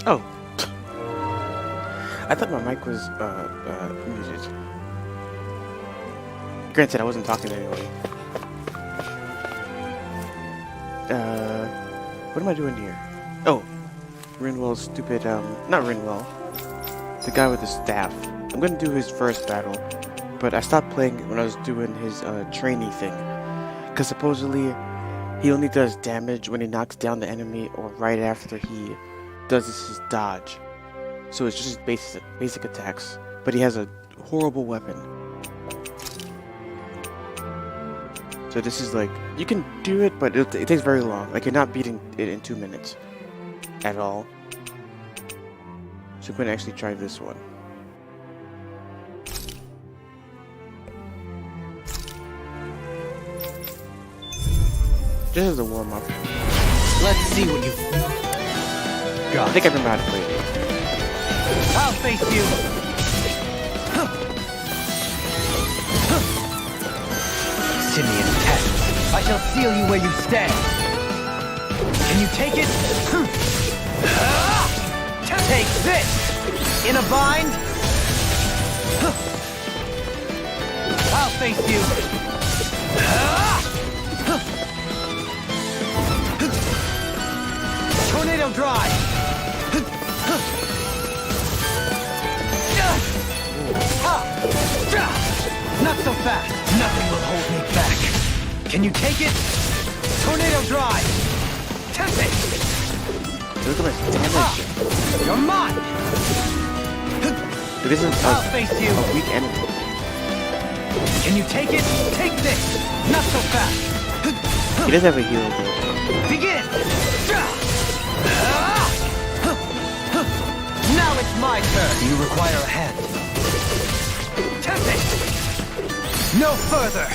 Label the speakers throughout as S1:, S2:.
S1: Oh. I thought my mic was muted. Granted, I wasn't talking anyway. What am I doing here? Oh, Rinwell's stupid, not Rinwell. The guy with the staff. I'm gonna do his first battle, but I stopped playing when I was doing his, trainee thing. Because supposedly, he only does damage when he knocks down the enemy or right after he does his dodge. So it's just basic attacks. But he has a horrible weapon. So this is like, you can do it, but it takes very long. Like, you're not beating it in 2 minutes. At all. So I'm going to actually try this one. This is a warm-up.
S2: Let's see what you got.
S1: I think I remember how to play it.
S2: I'll face you. Simian tests. I shall seal you where you stand. Can you take it? Take this! In a bind? I'll face you. Tornado drive! Not so fast! Nothing will hold me back. Can you take it? Tornado drive! Tempt it!
S1: Look at my damage.
S2: You're mine!
S1: This is
S2: I'll face you!
S1: a weak enemy.
S2: Can you take it? Take this! Not so fast!
S1: He does have a heal though.
S2: Begin! Now it's my turn! Do you require a hand? Tempt it! No further!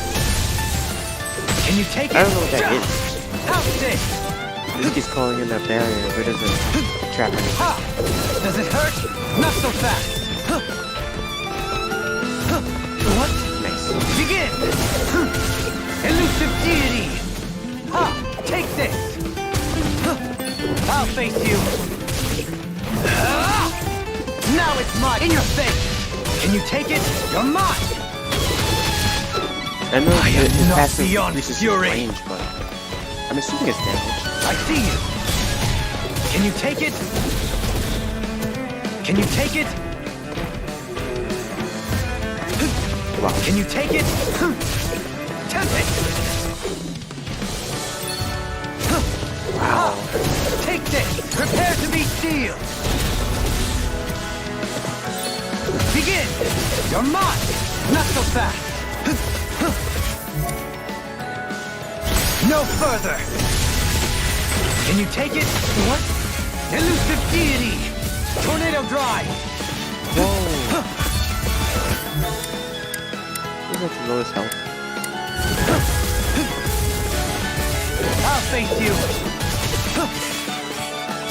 S2: Can you take it?
S1: I don't know what that is.
S2: Pounce it!
S1: I think he's calling in that barrier, but it doesn't trap anything.
S2: Ha! Does it hurt? Not so fast! What?
S1: Nice.
S2: Begin! Elusive deity! Ha! Take this! I'll face you! Now it's mine! In your face! Can you take it? You're mine!
S1: I know
S2: I am
S1: his
S2: not
S1: passive
S2: beyond
S1: increases his
S2: fury.
S1: range, but I'm assuming it's damage.
S2: I see you! Can you take it? Can you take it?
S1: Wow.
S2: Can you take it? Tempt it!
S1: Wow.
S2: Take this! Prepare to be sealed! Begin! You're mine! Not so fast! No further! Can you take it? What? Elusive deity! Tornado drive!
S1: Whoa. He's at the lowest health.
S2: I'll face you!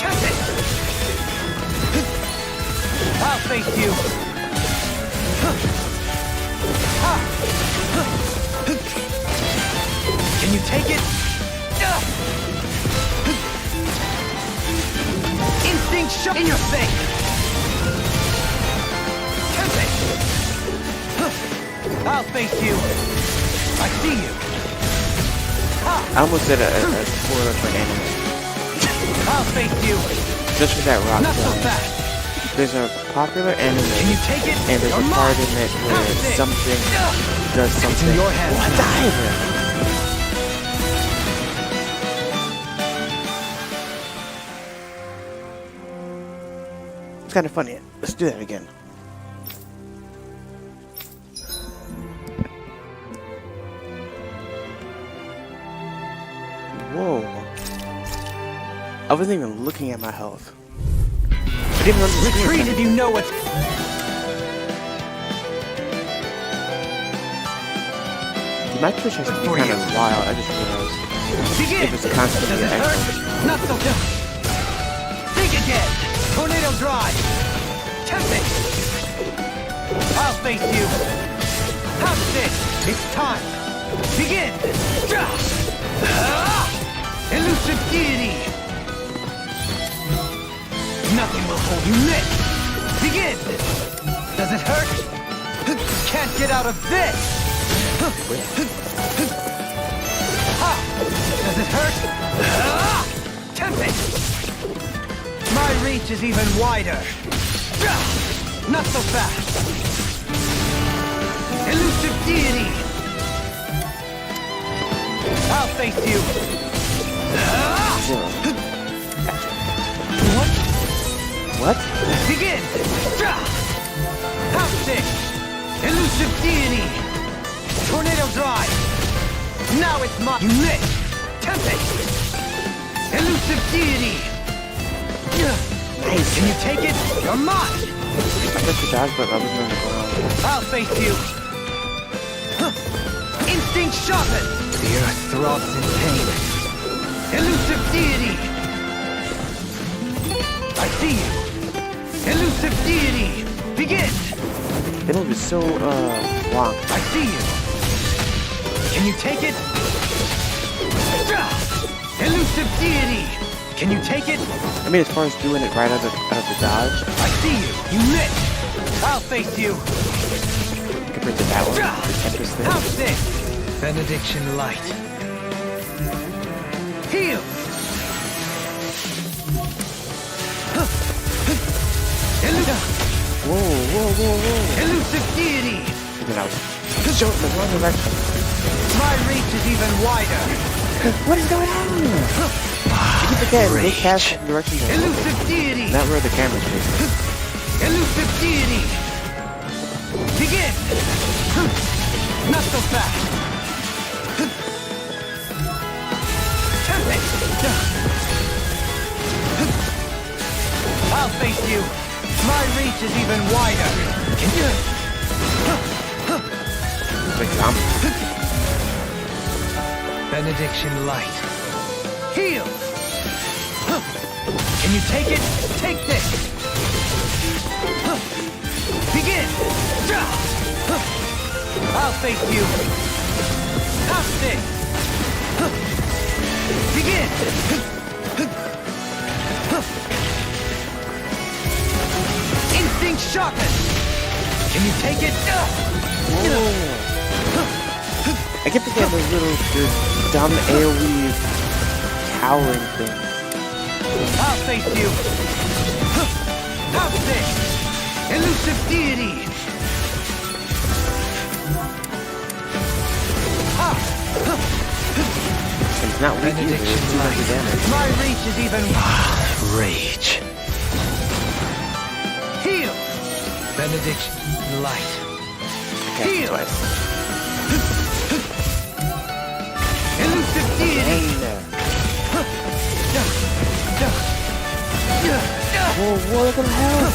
S2: Tempt it! I'll face you! Can you take it? Instinct shot in your face! Tempt it! I'll face you! I see you!
S1: I almost did a spoiler for anime.
S2: I'll face you!
S1: Just for that rock
S2: Not so
S1: zone.
S2: fast!
S1: There's a popular anime,
S2: Can you take it?
S1: and there's a
S2: You're
S1: part
S2: mine.
S1: in it where
S2: Pounce it.
S1: something does something.
S2: your hands
S1: What
S2: now.
S1: the hell? It's kind of funny. Let's do that again. Whoa. I wasn't even looking at my health. I didn't even understand.
S2: Retreat if you know what's...
S1: My Twitch has to be kind of wild. I just realized.
S2: Begin!
S1: It was constantly
S2: Does it hurt?
S1: echoing.
S2: Not so good. Think again! Tornado drive! Tempt it! I'll face you! Pounce it! It's time! Begin! Elusive deity! Nothing will get out of this! Ha! Does it hurt? Tempest! My reach is even wider. Not so fast. Elusive deity! I'll face you. What?
S1: What?
S2: Begin! House stick! Elusive deity! Tornado drive! Now it's my... You missed! Tempest! Elusive deity!
S1: Nice.
S2: Can you take it? You're mine!
S1: I got the dodge, but I wasn't on the ground.
S2: I'll face you! Instinct sharpened! The earth throbs in pain. Elusive deity! I see you! Elusive deity! Begin!
S1: It'll be so, long.
S2: I see you! Can you take it? Elusive deity! Can you take it?
S1: I mean, as far as doing it right out of the dodge,
S2: I see you! You missed! I'll face you!
S1: compared to that one, the Tempest thing.
S2: House stick! Benediction light. Heal!
S1: Whoa, whoa, whoa, whoa.
S2: Elusive deity!
S1: And then I was showing the wrong direction.
S2: My reach is even wider.
S1: What is going on? You keep forgetting, they cast the direction to
S2: Elusive deity!
S1: not where the camera's facing.
S2: Elusive deity! Begin! Not so fast! Tempest! I'll face you! My reach is even wider! Can you...
S1: Like zombies.
S2: Benediction light. Heal! Can you take it? Take this! Begin! I'll face you! House stick! Begin! Instinct sharpened! Can you take it?
S1: I keep forgetting those little dumb AoE towering things.
S2: I'll face you! House stick! Elusive deity!
S1: It's not weak either, it's 200 damage.
S2: My reach is even... Rage. Heal! Benediction light.
S1: Okay,
S2: Heal!
S1: twice.
S2: Elusive deity!
S1: Whoa, whoa, look at the hell.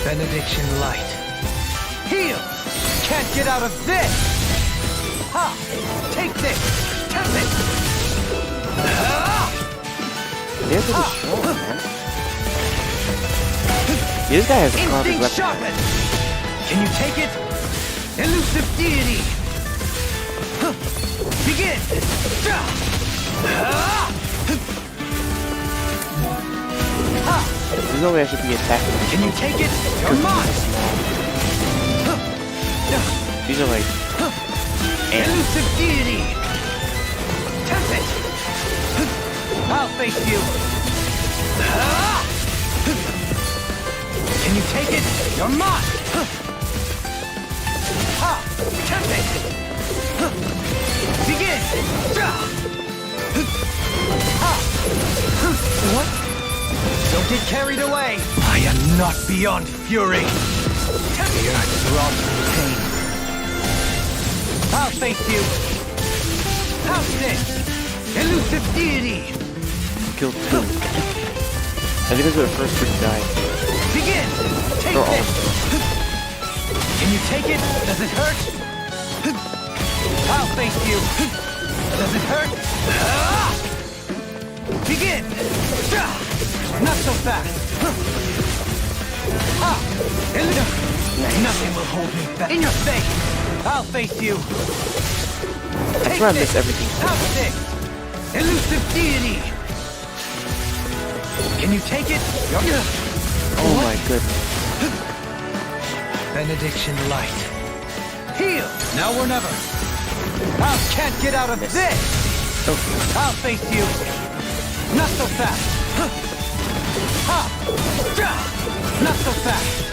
S2: Benediction light. Heal! Can't get out of this! Ha! Take this! Tap it!
S1: They're pretty strong, man. This guy has a carved
S2: Instinct
S1: weapon.
S2: sharpened! Can you take it? Elusive deity! Begin!
S1: There's no way I should be attacking.
S2: Can you take it? You're mine!
S1: These are like ants.
S2: Elusive deity! Tap it! I'll face you! Can you take it? You're mine! Ha! Tap it! Begin! Ha! What? Don't get carried away! I am not beyond fury! The earth throbs in pain. I'll face you! House this! Elusive deity!
S1: Killed two. I think those are the first three to die.
S2: Begin! Take
S1: They're all
S2: this! Can you take it? Does it hurt? I'll face you! Does it hurt? Begin! Not so fast! Nothing will hold me back. In your face! I'll face you!
S1: That's why I miss everything.
S2: House stick! Elusive deity! Can you take it?
S1: Oh my goodness.
S2: Benediction light. Heal! Now or never. I can't get out of this! I'll face you. Not so fast. Ha! Not so fast.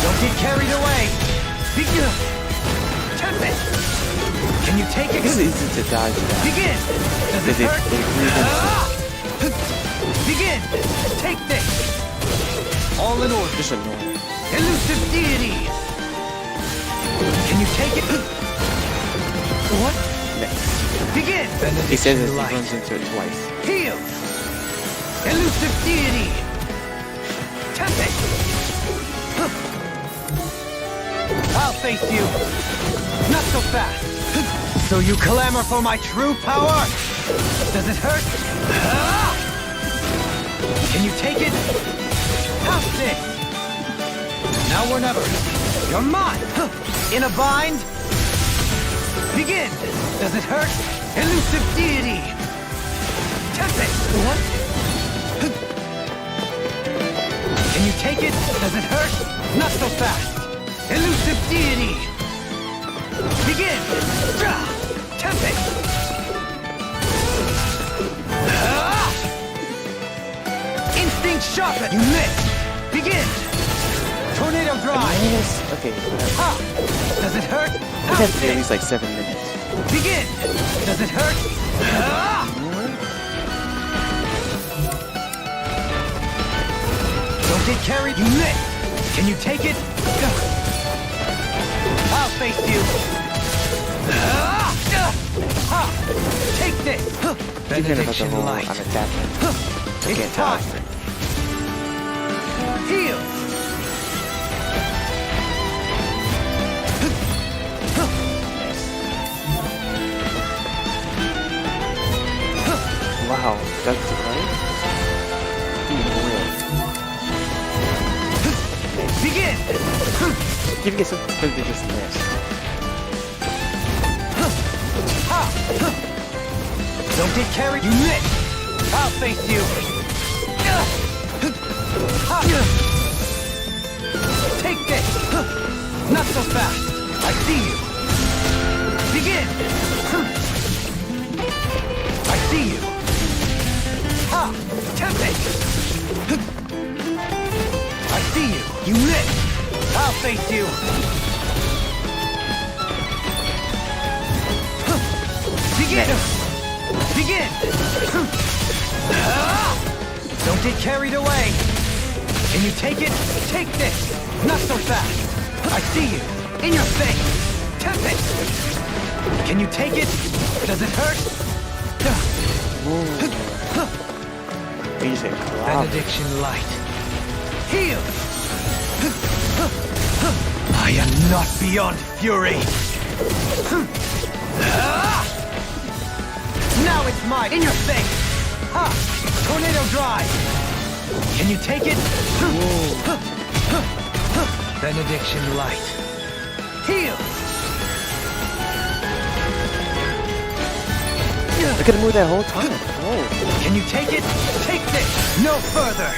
S2: Don't get carried away. Tempest. Can you take it?
S1: It's easy to dodge that.
S2: Begin. Does it hurt? Begin. Take this. All in order.
S1: Just annoying.
S2: Elusive deity. Can you take it? What?
S1: Next.
S2: Begin.
S1: He says it, he runs into it twice.
S2: Heal. Elusive deity. Tempest. I'll face you. Not so fast. So you clamor for my true power? Does it hurt? Can you take it? How's this? Now or never. You're mine. In a bind. Begin. Does it hurt? Elusive deity. Tempest. What? Can you take it? Does it hurt? Not so fast. Elusive deity. Begin. Tempest. Instinct sharpen. You missed. Begin. Tornado drive.
S1: Yes. Okay.
S2: Ha. Does it hurt?
S1: It has to be at least like 7 minutes.
S2: Begin. Does it hurt? Don't get carried. You missed. Can you take it? I'll face you. Take this. Benediction light.
S1: I'm attacking.
S2: It's time. Heal.
S1: Wow, that's right.
S2: Begin.
S1: Give me some because they just missed.
S2: Don't get carried. You missed. I'll face you. Take this. Not so fast. I see you. Begin. I see you. Ha! Tempest. I see you. You missed. I'll face you. Begin. Begin. Don't get carried away. Can you take it? Take this. Not so fast. I see you. In your face. Tempest. Can you take it? Does it hurt?
S1: He's a cloud.
S2: Benediction light. Heal. I am not beyond fury. Now it's mine. In your face. Ha! Tornado drive. Can you take it? Benediction light. Heal.
S1: Look at him move that whole time. Whoa.
S2: Can you take it? Take this. No further.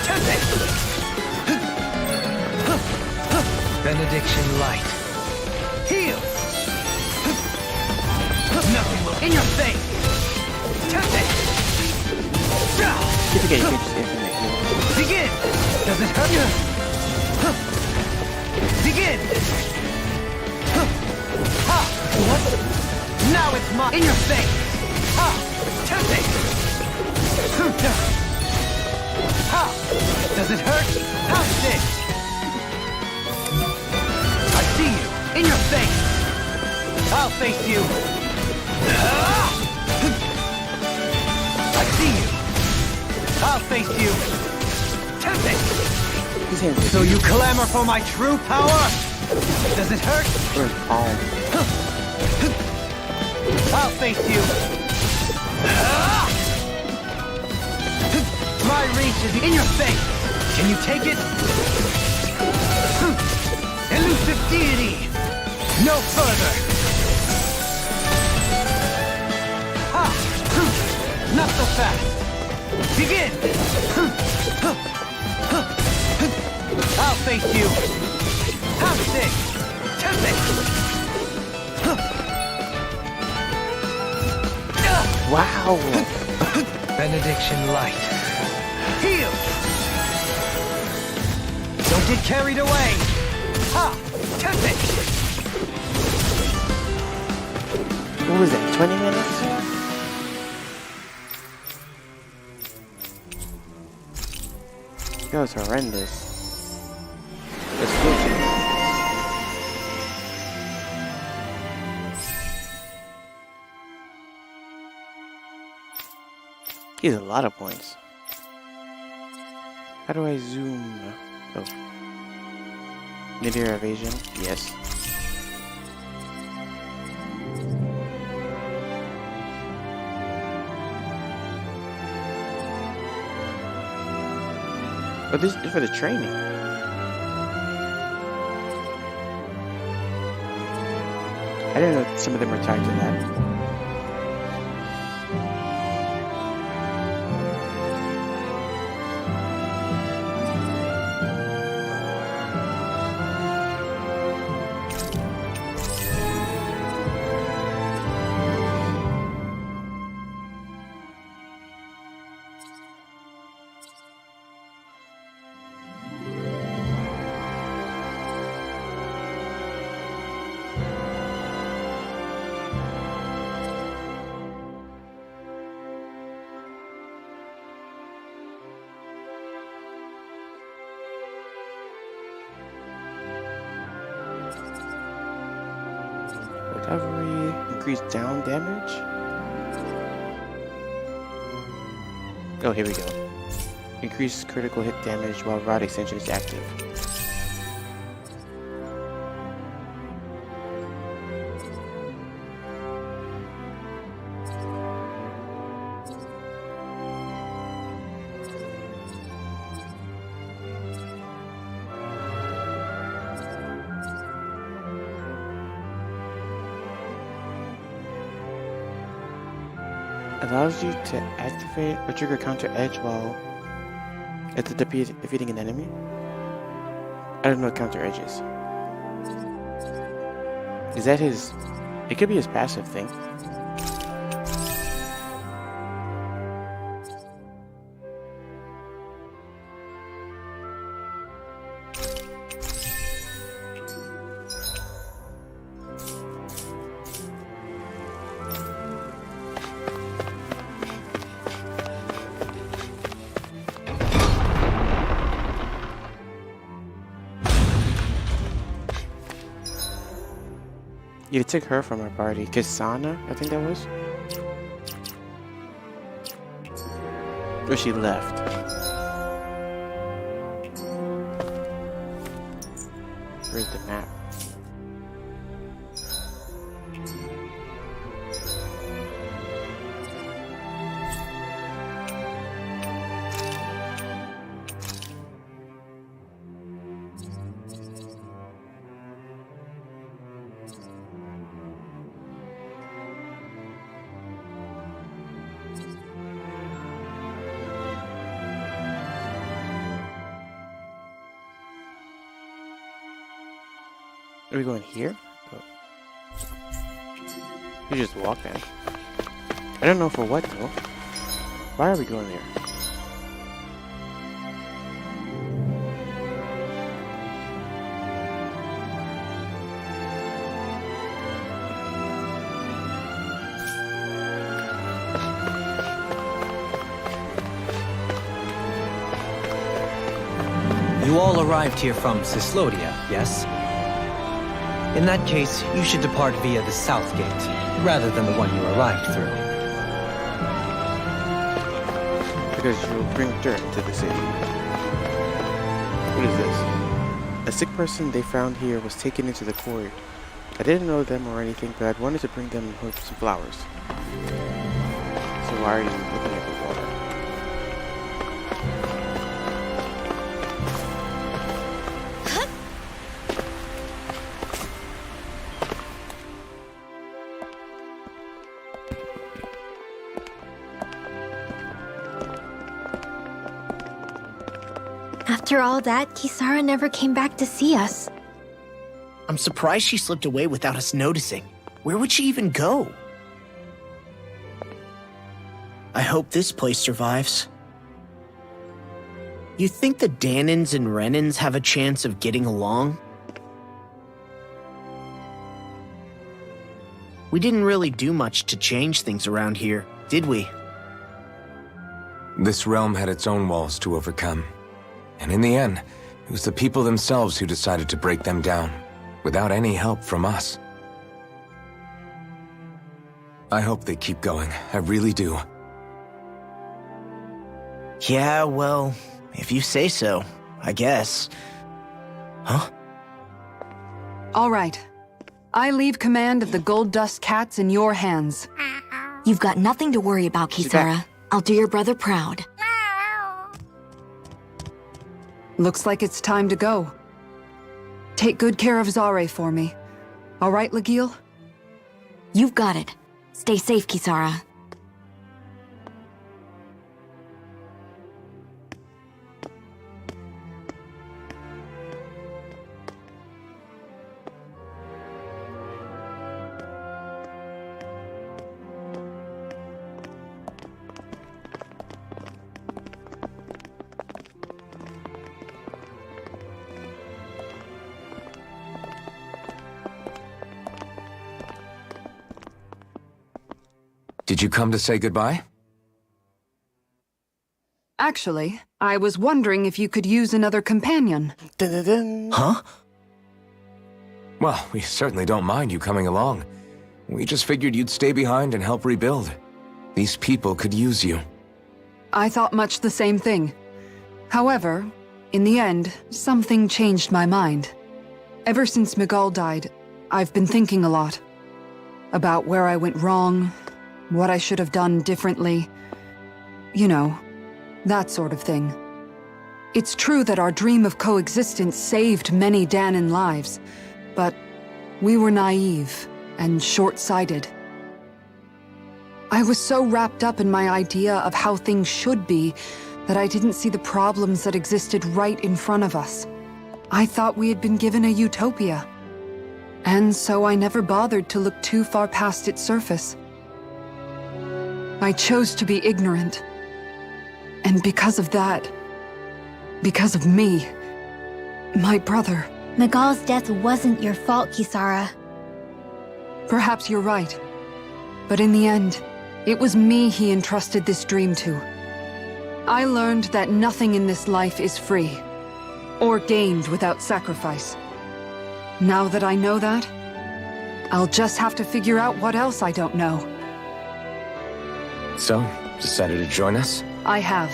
S2: Tempest. Benediction light. Heal. Nothing will. In your face. Tempest.
S1: If you get just infinite heal.
S2: Begin. Does it hurt you? Begin. Ha! What? Now it's mine. In your face. Ha! Tempest. Ha! Does it hurt? How's this? I see you. In your face. I'll face you. I see you. I'll face you. Tempest. So you clamor for my true power? Does it hurt? I'll face you. My reach is in your face. Can you take it? Elusive deity. No further. Ha! Not so fast! Begin! I'll face you! Have this! Tempest!
S1: Wow!
S2: Benediction light. Heal! Don't get carried away! Ha! Tempest!
S1: What was that, 20 minutes? That was horrendous. Let's switch it. He has a lot of points. How do I zoom? Oh. Mid-air evasion? Yes. Oh, this is for the training. I didn't know some of them were tied to that. Recovery, increased down damage. Oh, here we go. Increased critical hit damage while rod extension is active. Allows you to activate or trigger counter edge while at the defeating an enemy. I don't know what counter edge is. Is that his? It could be his passive thing. You took her from our party. Kasana, I think that was. Or she left. Where's the map? Are we going here? Oh. You just walk in. I don't know for what though. Why are we going there?
S2: You all arrived here from Cislodia, yes? In that case, you should depart via the south gate, rather than the one you arrived through.
S1: Because you'll bring dirt to the city. What is this? A sick person they found here was taken into the court. I didn't know them or anything, but I wanted to bring them some flowers. So why are you looking at the water?
S3: After all that, Kisara never came back to see us.
S4: I'm surprised she slipped away without us noticing. Where would she even go? I hope this place survives. You think the Danins and Renins have a chance of getting along? We didn't really do much to change things around here, did we?
S5: This realm had its own walls to overcome. And in the end, it was the people themselves who decided to break them down, without any help from us. I hope they keep going, I really do.
S4: Yeah, well, if you say so, I guess. Huh?
S6: All right. I leave command of the Gold Dust Cats in your hands.
S3: You've got nothing to worry about, Kisara. I'll do your brother proud.
S6: Looks like it's time to go. Take good care of Zare for me. All right, Legil?
S3: You've got it. Stay safe, Kisara.
S5: Did you come to say goodbye?
S6: Actually, I was wondering if you could use another companion.
S1: Dun, dun, dun.
S4: Huh?
S5: Well, we certainly don't mind you coming along. We just figured you'd stay behind and help rebuild. These people could use you.
S6: I thought much the same thing. However, in the end, something changed my mind. Ever since Miguel died, I've been thinking a lot. About where I went wrong, what I should have done differently. You know, that sort of thing. It's true that our dream of coexistence saved many Danin lives, but we were naive and short-sighted. I was so wrapped up in my idea of how things should be that I didn't see the problems that existed right in front of us. I thought we had been given a utopia. And so I never bothered to look too far past its surface. I chose to be ignorant. And because of that, because of me, my brother...
S3: Miguel's death wasn't your fault, Kisara.
S6: Perhaps you're right. But in the end, it was me he entrusted this dream to. I learned that nothing in this life is free, or gained without sacrifice. Now that I know that, I'll just have to figure out what else I don't know.
S5: So, decided to join us?
S6: I have.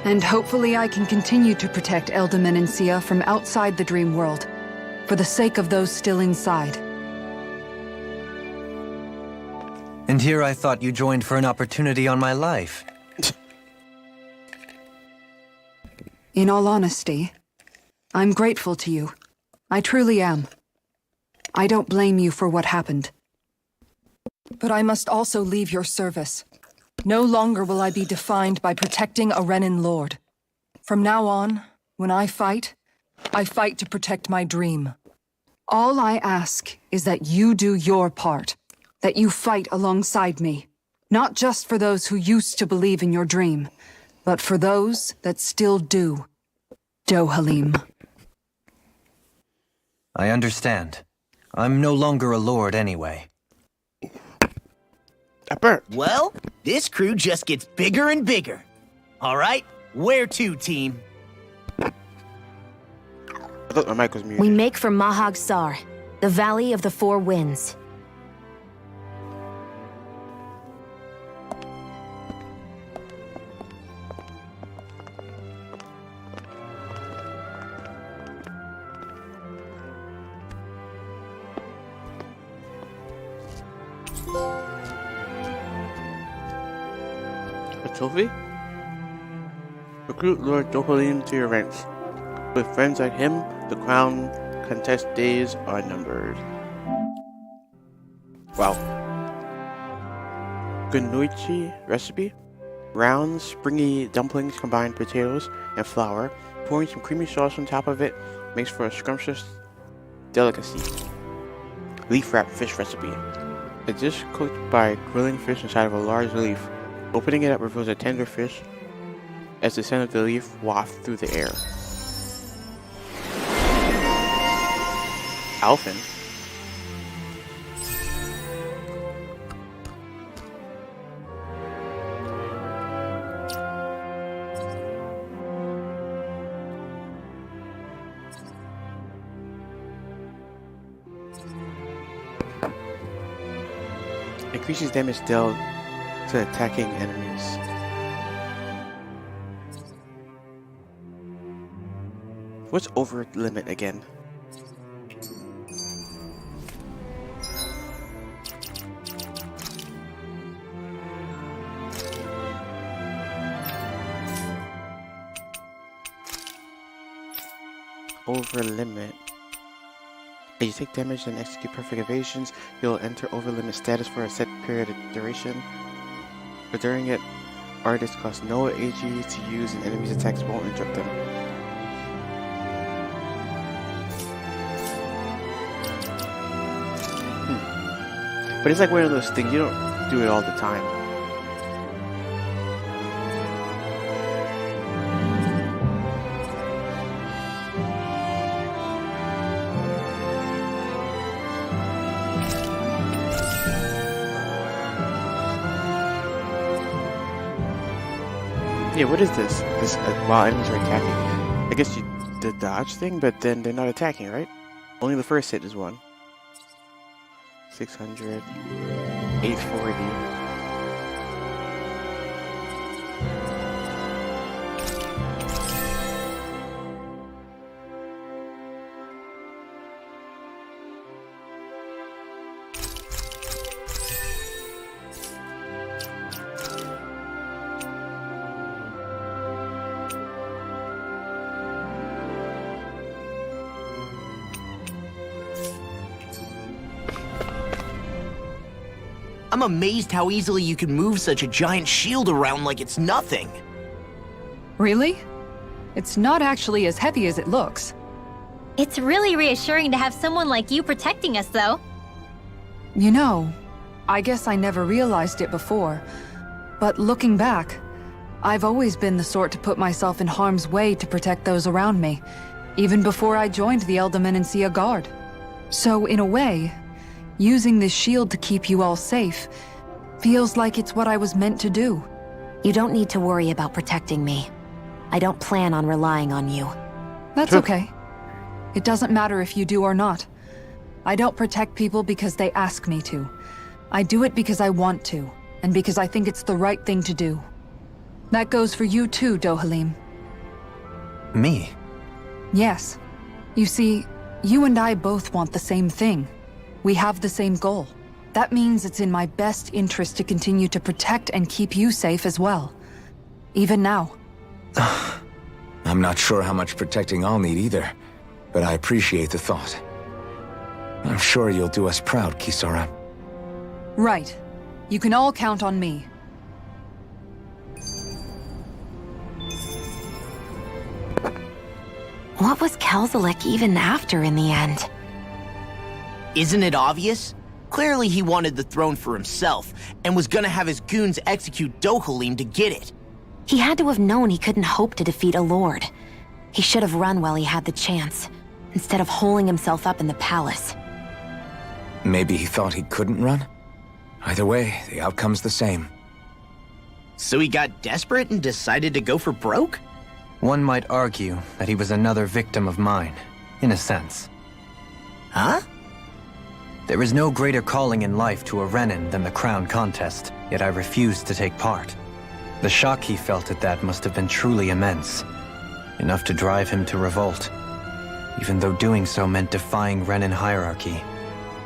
S6: And hopefully I can continue to protect Eldaman and Sia from outside the dream world, for the sake of those still inside.
S2: And here I thought you joined for an opportunity on my life.
S6: In all honesty, I'm grateful to you. I truly am. I don't blame you for what happened. But I must also leave your service. No longer will I be defined by protecting a Renin lord. From now on, when I fight to protect my dream. All I ask is that you do your part, that you fight alongside me, not just for those who used to believe in your dream, but for those that still do. Dohalim.
S2: I understand. I'm no longer a lord anyway.
S4: Well, this crew just gets bigger and bigger. All right, where to, team?
S1: I thought my mic was muted.
S3: We make for Mahag Sar, the Valley of the Four Winds.
S1: A trophy? Recruit Lord Dohalim to your ranks. With friends like him, the crown contest days are numbered. Wow. Gunuichi recipe? Round, springy dumplings combine potatoes and flour. Pouring some creamy sauce on top of it makes for a scrumptious delicacy. Leaf wrap fish recipe. A dish cooked by grilling fish inside of a large leaf. Opening it up reveals a tender fish as the scent of the leaf wafts through the air. Alphin. Increases damage dealt to attacking enemies. What's over limit again? Over limit. If you take damage and execute perfect evasions, you'll enter over limit status for a set period of duration. But during it, artists cost no AG to use and enemies' attacks won't interrupt them. But it's like one of those things, you don't do it all the time. Yeah, what is this? This while enemies are attacking. I guess you the dodge thing, but then they're not attacking, right? Only the first hit is one. 600, 840.
S4: I'm amazed how easily you can move such a giant shield around like it's nothing.
S6: Really? It's not actually as heavy as it looks.
S7: It's really reassuring to have someone like you protecting us, though.
S6: You know, I guess I never realized it before, but looking back, I've always been the sort to put myself in harm's way to protect those around me, even before I joined the Elderman and Sea Guard. So in a way, using this shield to keep you all safe feels like it's what I was meant to do.
S3: You don't need to worry about protecting me. I don't plan on relying on you.
S6: That's okay. It doesn't matter if you do or not. I don't protect people because they ask me to. I do it because I want to, and because I think it's the right thing to do. That goes for you too, Dohalim.
S2: Me?
S6: Yes. You see, you and I both want the same thing. We have the same goal. That means it's in my best interest to continue to protect and keep you safe as well. Even now.
S5: I'm not sure how much protecting I'll need either, but I appreciate the thought. I'm sure you'll do us proud, Kisara.
S6: Right. You can all count on me.
S3: What was Kelzalek even after in the end?
S4: Isn't it obvious? Clearly he wanted the throne for himself, and was gonna have his goons execute Dohalim to get it.
S3: He had to have known he couldn't hope to defeat a lord. He should have run while he had the chance, instead of holding himself up in the palace.
S5: Maybe he thought he couldn't run? Either way, the outcome's the same.
S4: So he got desperate and decided to go for broke?
S2: One might argue that he was another victim of mine, in a sense.
S4: Huh?
S2: There is no greater calling in life to a Renin than the crown contest, yet I refused to take part. The shock he felt at that must have been truly immense, enough to drive him to revolt, even though doing so meant defying Renin hierarchy.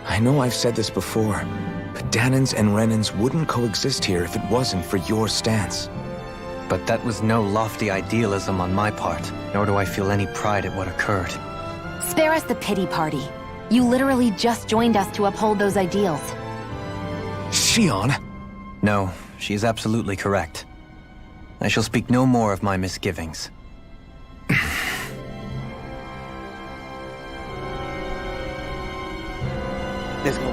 S5: I know I've said this before, but Danans and Renins wouldn't coexist here if it wasn't for your stance.
S2: But that was no lofty idealism on my part, nor do I feel any pride at what occurred.
S3: Spare us the pity party. You literally just joined us to uphold those ideals.
S5: Shion!
S2: No, she is absolutely correct. I shall speak no more of my misgivings.
S1: Let's go.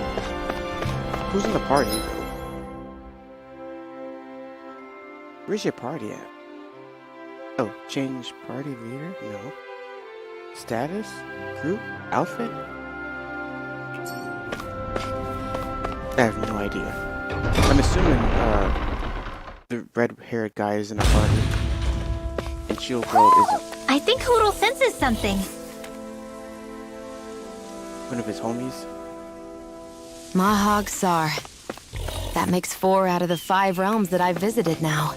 S1: Who's in the party? Where's your party at? Oh, change party leader? No. Status? Group? Outfit? I have no idea. I'm assuming the red-haired guy is in a party, and Shield Girl isn't.
S7: I think Hoodle senses something.
S1: One of his homies.
S3: Mahog Sar. That makes 4 out of the 5 realms that I've visited now.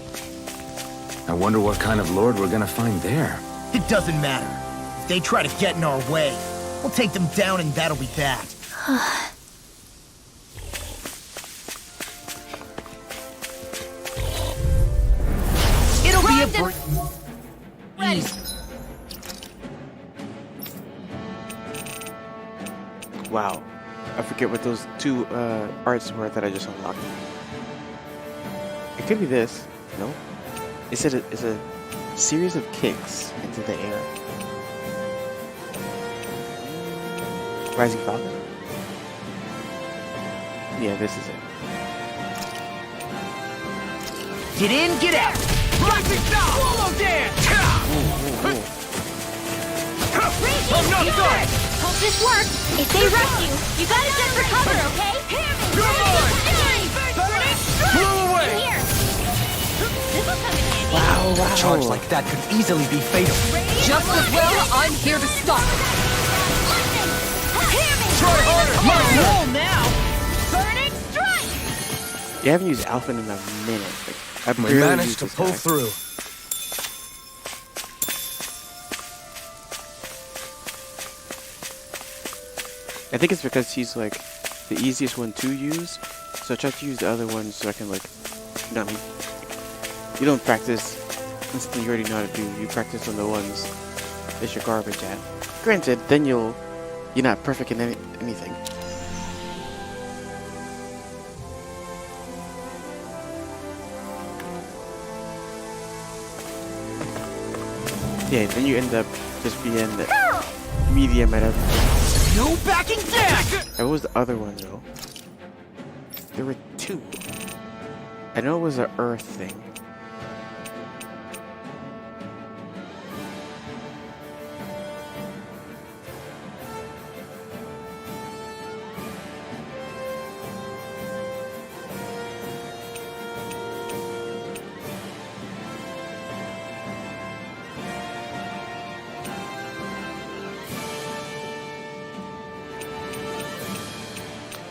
S5: I wonder what kind of lord we're gonna find there.
S4: It doesn't matter. If they try to get in our way, we'll take them down and that'll be that. It'll be a breeze.
S1: Wow. I forget what those 2 arts were that I just unlocked. It could be this. No? It's a series of kicks into the air. Rising Falcon? Yeah, this is it.
S4: Get in, get out! Rising star! Swallow dance! I'm not done!
S7: Hope this works. If they rush you, you gotta jump for cover, okay?
S4: You're mine! Blow away!
S7: Here. This'll come in handy.
S1: Wow.
S2: A charge like that could easily be fatal.
S6: Just as well, I'm here to stop.
S4: Try harder! My roll now!
S7: Burning strike!
S1: You haven't used Alpha in a minute. Like, I've
S5: We
S1: barely
S5: managed
S1: used
S5: to
S1: this
S5: pull
S1: guy.
S5: through.
S1: I think it's because he's like the easiest one to use, so I try to use the other ones so I can, like, you know what I mean? You don't practice on something you already know how to do. You practice on the ones that you're garbage at. Granted, then you're not perfect in anything. Yeah, then you end up just being medium at everything.
S4: No backing down!
S1: What was the other one though? There were 2. I know it was an Earth thing.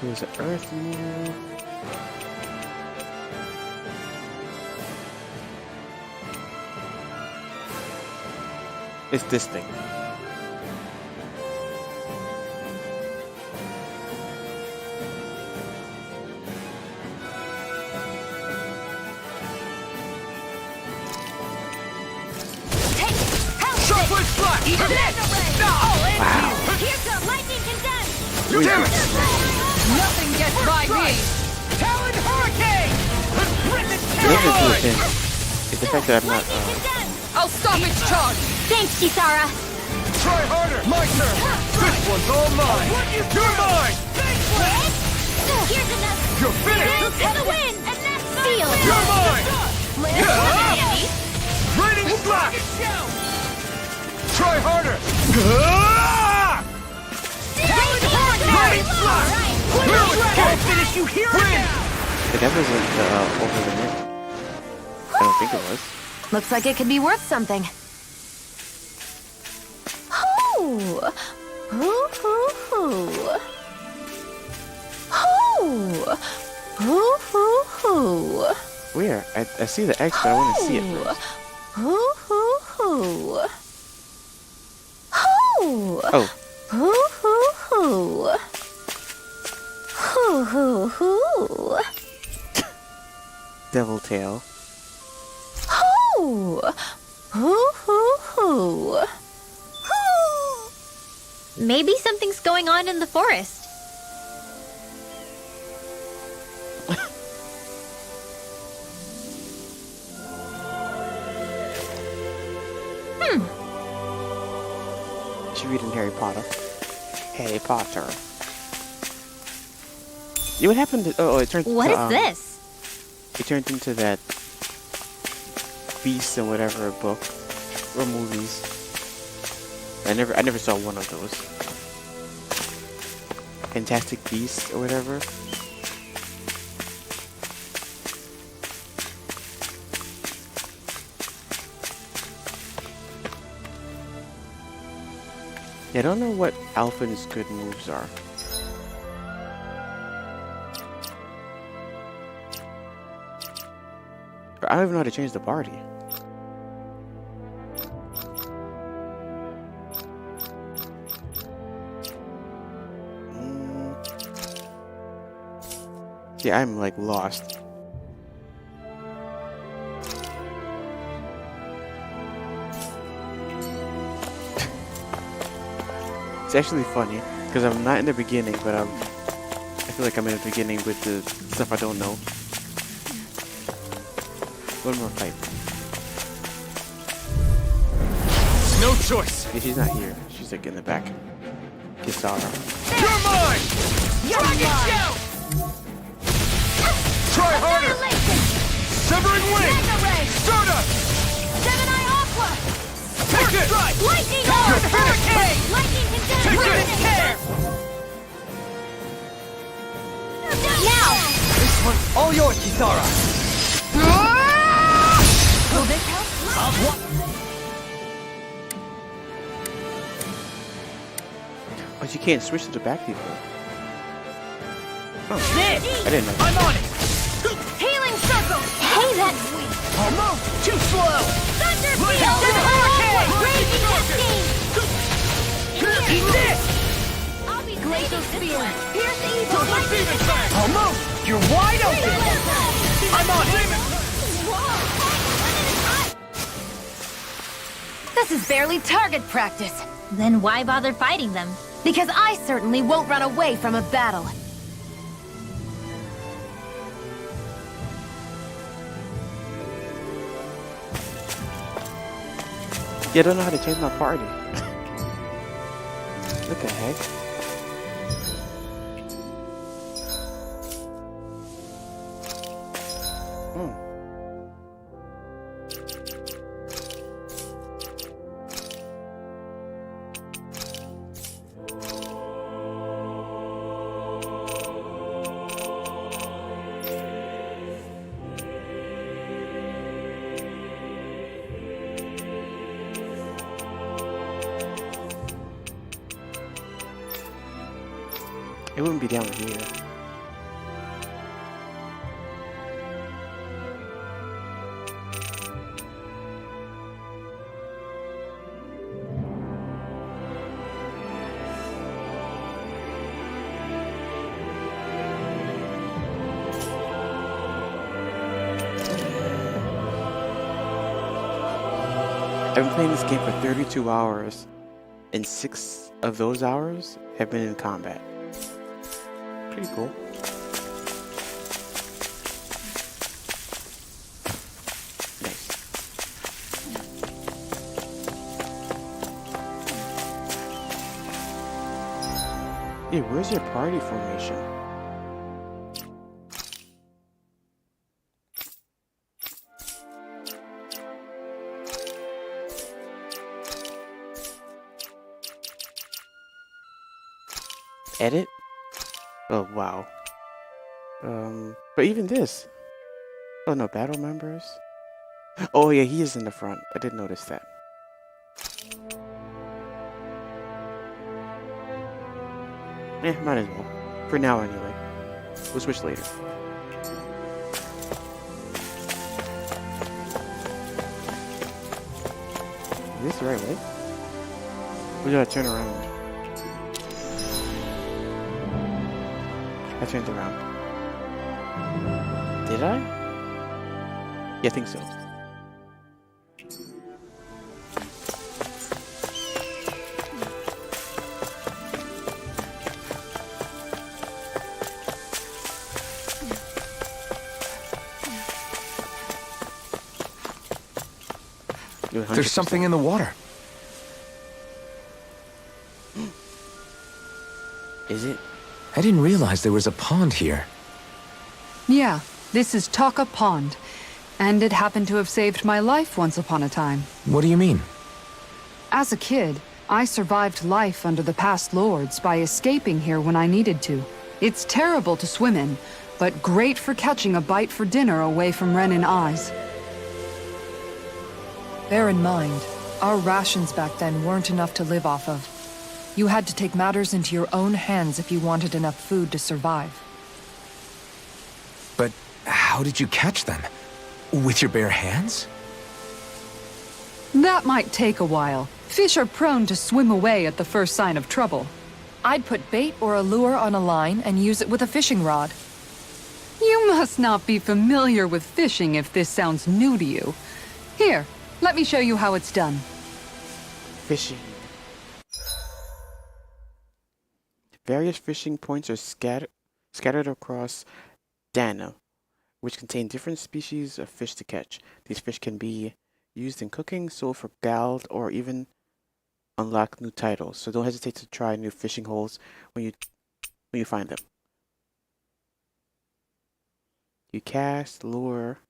S1: It was an Earth meter. It's this thing.
S4: Sharpwood slot!
S1: Wow.
S7: Here's the lightning condensed!
S4: Damn it!
S6: Nothing gets by me.
S4: Talon Hurricane! Rip it
S1: The other
S4: down!
S1: thing is the fact that I'm not.
S7: Lightning condensed!
S6: I'll stop its charge.
S7: Thanks, Kisara!
S4: Try harder! My turn! This one's all mine! You're mine!
S7: Here's another!
S4: You're finished!
S7: For the win! And that's sealed!
S4: You're mine!
S7: Andy.
S4: Raining slack! Try harder! Raining slack! I'll finish you here and now!
S1: But that wasn't over the net. I don't think it was.
S3: Looks like it could be worth something.
S7: Hoo! Hoo, hoo, hoo. Hoo! Hoo, hoo, hoo.
S1: Where? I see the X, but I want to see it first.
S7: Hoo, hoo, hoo. Hoo!
S1: Oh,
S7: Hoo, hoo, hoo. Hoo, hoo, hoo.
S1: Devil Tail.
S7: Hoo! Hoo, hoo, hoo. Hoo! Maybe something's going on in the forest.
S1: She reading Harry Potter. Harry Potter. Yeah, what happened to... Oh, it turned
S7: What
S1: into,
S7: is this?
S1: It turned into that Beast and whatever book or movies. I never saw one of those. Fantastic Beasts or whatever. Yeah, I don't know what Alphen's good moves are. I don't even know how to change the party. Yeah, I'm like lost. It's actually funny because I'm not in the beginning, but I feel like I'm in the beginning with the stuff I don't know. One more fight.
S2: No choice.
S1: Yeah, she's not here. She's like in the back. Kisara.
S2: You're mine! Dragon Shout! Try harder! Severing Wing! Stardust!
S8: Seven-Eye Aqua!
S2: Take it!
S8: Lightning
S2: Your
S8: Orb!
S2: hurricane!
S8: Lightning
S2: Take
S8: Condemned!
S2: it! Care!
S8: Now!
S2: This one's all yours, Kisara!
S8: Will this help?
S1: Oh, you can't switch to the back people. Oh,
S2: This!
S1: I didn't know.
S2: I'm on it!
S8: Healing Circle! Hey, that's sweet!
S2: Almost too slow!
S8: Thunder
S2: Look
S8: Field!
S2: out for the hurricane!
S8: Raging Cascade!
S2: Eat this!
S8: I'll be Glacial Spear! Pierce Evil!
S2: Thunder
S8: Lightning
S2: Demon
S8: Attack!
S2: Almost! You're wide open! I'm on it!
S3: This is barely target practice.
S7: Then why bother fighting them?
S3: Because I certainly won't run away from a battle.
S1: Yeah, I don't know how to change my party. What the heck? It wouldn't be down here. I've been playing this game for 32 hours, and 6 of those hours have been in combat. Pretty cool. Nice. Hey, where's your party formation? Edit? Oh, wow. But even this. Oh, no, battle members? Oh, yeah, he is in the front. I did notice that. Might as well. For now, anyway. We'll switch later. Is this the right way? We gotta turn around. I turned around. Did I? Yeah, I think so.
S5: There's something in the water.
S1: Is it?
S5: I didn't realize there was a pond here.
S6: Yeah, this is Taka Pond. And it happened to have saved my life once upon a time.
S5: What do you mean?
S6: As a kid, I survived life under the past lords by escaping here when I needed to. It's terrible to swim in, but great for catching a bite for dinner away from Ren and eyes.
S9: Bear in mind, our rations back then weren't enough to live off of. You had to take matters into your own hands if you wanted enough food to survive.
S5: But how did you catch them? With your bare hands?
S6: That might take a while. Fish are prone to swim away at the first sign of trouble.
S9: I'd put bait or a lure on a line and use it with a fishing rod.
S6: You must not be familiar with fishing if this sounds new to you. Here, let me show you how it's done.
S1: Fishing. Various fishing points are scattered across Dana, which contain different species of fish to catch. These fish can be used in cooking, sold for gald, or even unlock new titles. So don't hesitate to try new fishing holes when you find them. You cast, lure,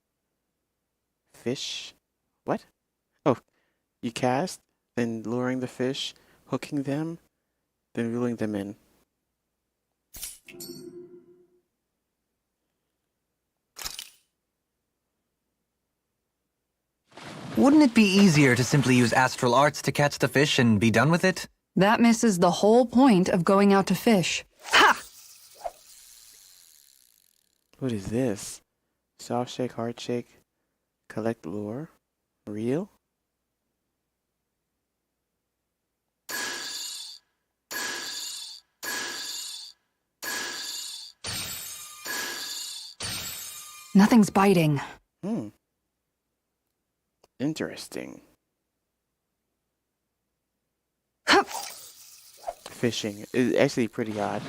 S1: fish. What? Oh, you cast, then luring the fish, hooking them, then reeling them in.
S2: Wouldn't it be easier to simply use astral arts to catch the fish and be done with it?
S6: That misses the whole point of going out to fish. Ha!
S1: What is this? Soft shake, hard shake, collect lure, reel?
S6: Nothing's biting.
S1: Interesting.
S6: Hup.
S1: Fishing is actually pretty odd.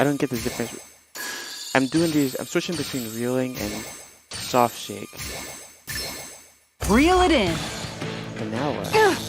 S1: I don't get the difference. I'm switching between reeling and soft shake.
S6: Reel it in.
S1: And now what? Oh.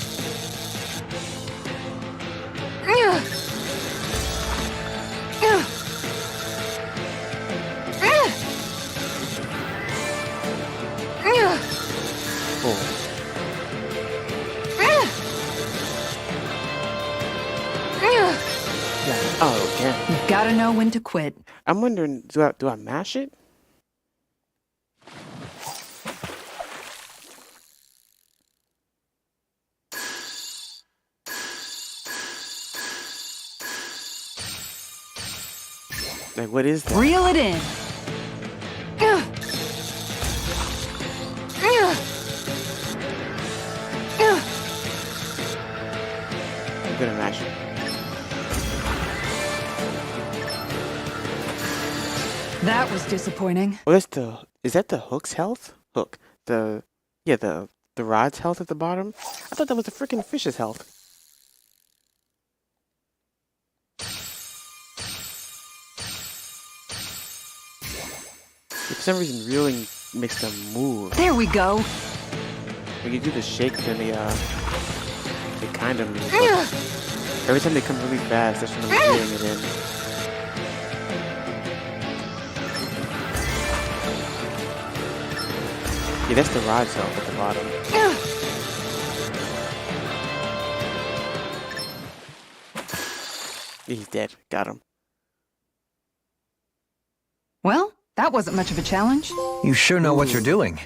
S1: Oh, again.
S6: You've gotta know when to quit.
S1: I'm wondering, do I mash it? Like, what is that?
S6: Reel it in.
S1: I'm gonna mash it.
S6: That was disappointing.
S1: Well, is that the hook's health? Hook. The rod's health at the bottom? I thought that was the freaking fish's health. For some reason, reeling makes them move.
S6: There we go.
S1: When you do the shake, then they kind of move. But every time they come really fast, that's when I'm reeling it in. Yeah, that's the rod's health at the bottom. He's dead. Got him.
S6: Well, that wasn't much of a challenge.
S2: You sure know what you're doing.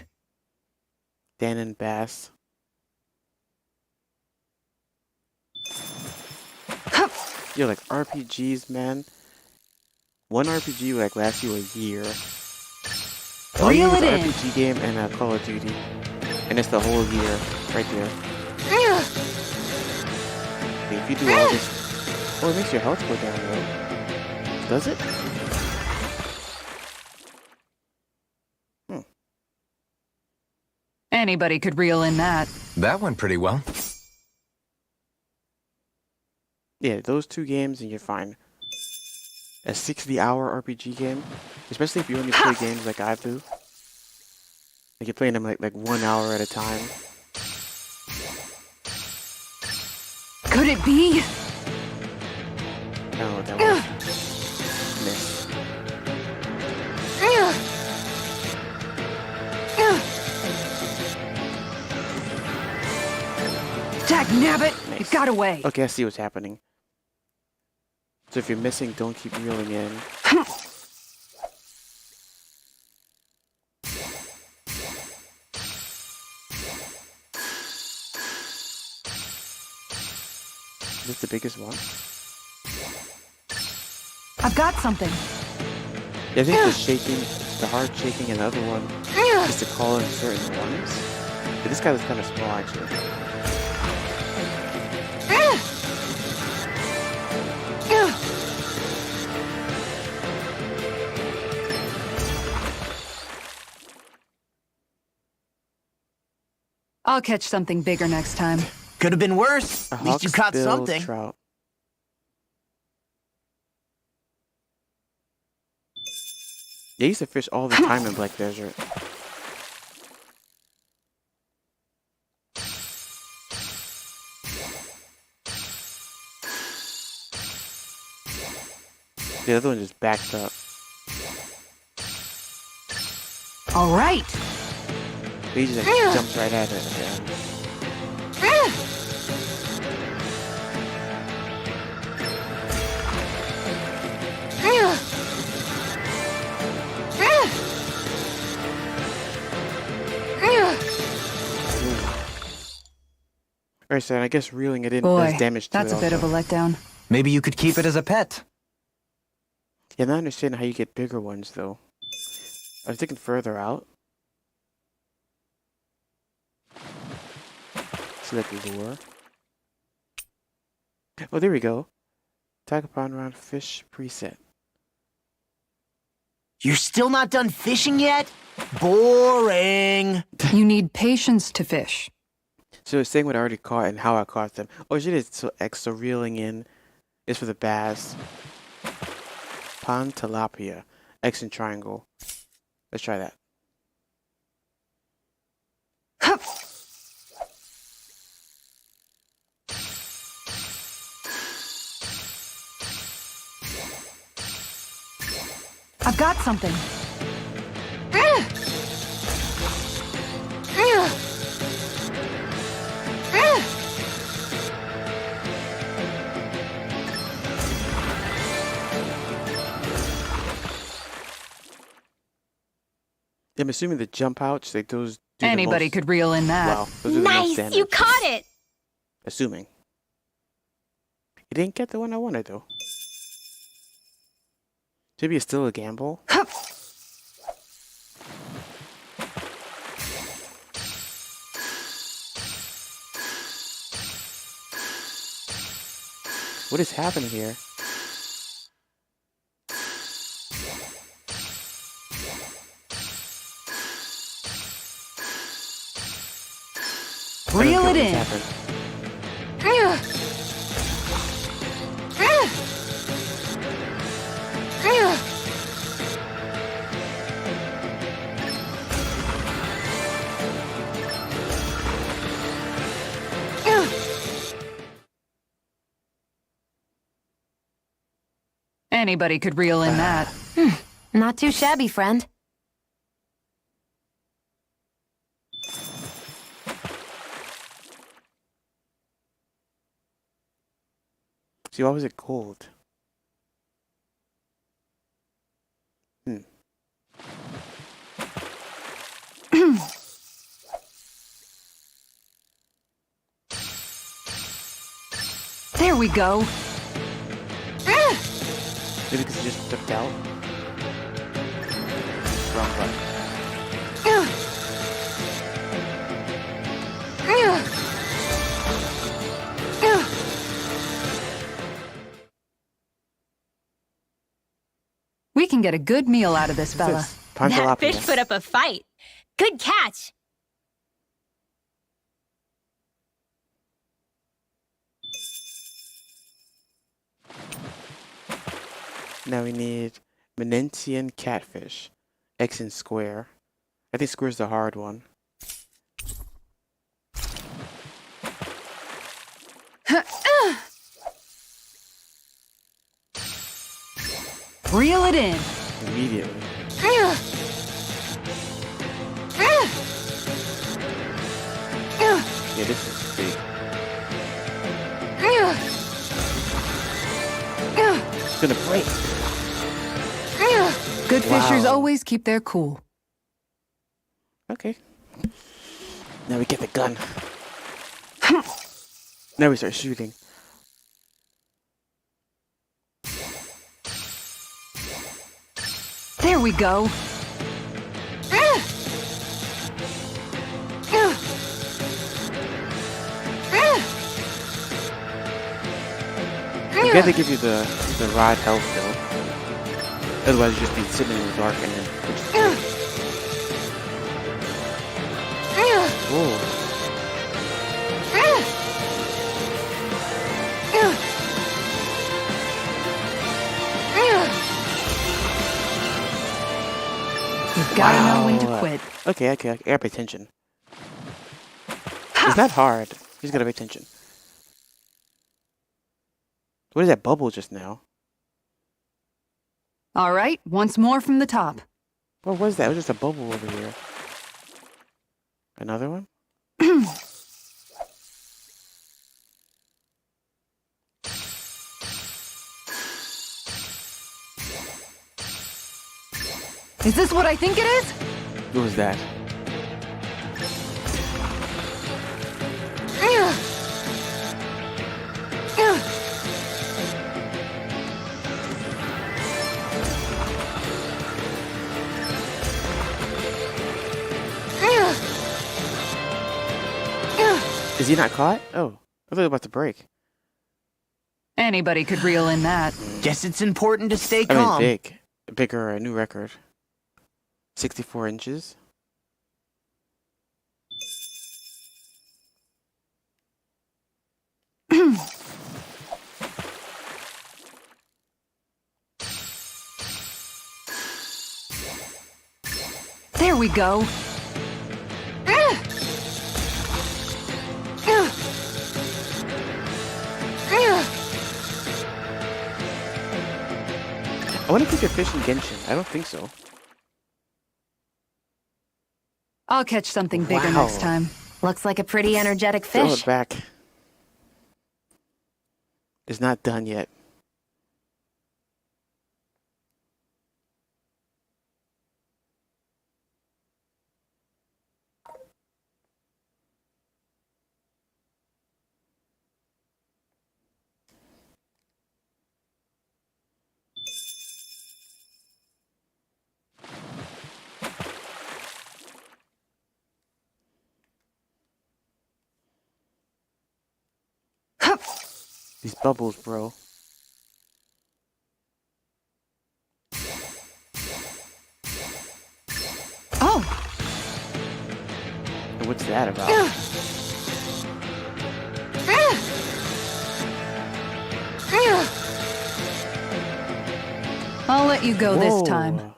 S1: Dan and Bass. You're like RPGs, man. One RPG would like last you a year. All you
S6: Reel
S1: need
S6: it
S1: is an
S6: in.
S1: RPG game and a Call of Duty, and it's the whole year right there. If you do all this, oh, it makes your health go down, though. Does it?
S6: Anybody could reel in that.
S5: That went pretty well.
S1: Yeah, those two games and you're fine. A 60-hour RPG game, especially if you only play games like I do. Like you're playing them like 1 hour at a time.
S6: Could it be?
S1: I don't know what that was. Miss.
S6: Dagnabbit!
S1: Nice.
S6: It got away.
S1: Okay, I see what's happening. So if you're missing, don't keep reeling in. Is this the biggest one?
S6: I've got something.
S1: Yeah, I think the shaking, the hard shaking, and the other one is to call in certain ones. But this guy was kind of small, actually.
S6: I'll catch something bigger next time.
S4: Could have been worse.
S1: A
S4: At least you caught
S1: hawksbill
S4: something.
S1: trout. They used to fish all the time in Black Desert. The other one just backed up.
S6: All right.
S1: He just like, jumped right at it. Yeah. Alright, so I guess reeling it in
S6: Boy,
S1: does damage to
S6: that's
S1: it
S6: a bit of
S1: also.
S6: a letdown.
S2: Maybe you could keep it as a pet.
S1: Yeah, I'm not understanding how you get bigger ones though. I was thinking further out. Select lure. Oh, there we go. Attack upon round fish preset.
S4: You're still not done fishing yet? Boring.
S6: You need patience to fish.
S1: So it's saying what I already caught and how I caught them. Oh shit, it's so extra reeling in is for the bass. Pond tilapia. X and triangle. Let's try that.
S6: I've got something.
S1: I'm assuming the jump outs, like those do
S6: Anybody
S1: the most,
S6: could reel in that.
S1: wow, those do the most
S7: Nice!
S1: damage.
S7: You caught it!
S1: Assuming. You didn't get the one I wanted though. Maybe it's still a gamble. What is happening here? I don't
S6: Reel
S1: get
S6: it
S1: what's
S6: in.
S1: happened.
S6: Anybody could reel in that.
S3: Not too shabby, friend.
S1: See, why was it cold?
S6: There we go.
S1: Maybe because it just flipped out? Wrong button.
S6: We can get a good meal out of this fella.
S1: What's this? Pond
S7: That
S1: tilapia.
S7: fish put up a fight. Good catch!
S1: Now we need Menentian catfish. X and square. I think square's the hard one.
S6: Reel it in.
S1: Immediately. Yeah, this is big. It's gonna break.
S6: Good fishers
S1: Wow.
S6: always keep their cool.
S1: Okay. Now we get the gun. Now we start shooting.
S6: There we go.
S1: I'm glad they give you the rod health though. Otherwise, you'd just be sitting in the dark and then. Whoa.
S6: You've gotta know when to quit.
S1: Okay, I gotta pay attention. It's not hard. You just gotta pay attention. What is that bubble just now?
S6: All right, once more from the top.
S1: What was that? It was just a bubble over here. Another one?
S6: Is this what I think it is?
S1: What was that? Is he not caught? Oh, I thought he was about to break.
S6: Anybody could reel in that.
S4: Guess it's important to stay
S1: I mean,
S4: calm.
S1: big. Bigger, a new record. 64 inches.
S6: There we go.
S1: I wonder if we could fish in Genshin. I don't think so.
S6: I'll catch something bigger
S1: Wow.
S6: next time.
S3: Looks like a pretty energetic
S1: Throw
S3: fish.
S1: it back. It's not done yet. These bubbles, bro.
S6: Oh,
S1: And what's that about?
S6: I'll let you go this
S1: Whoa.
S6: time.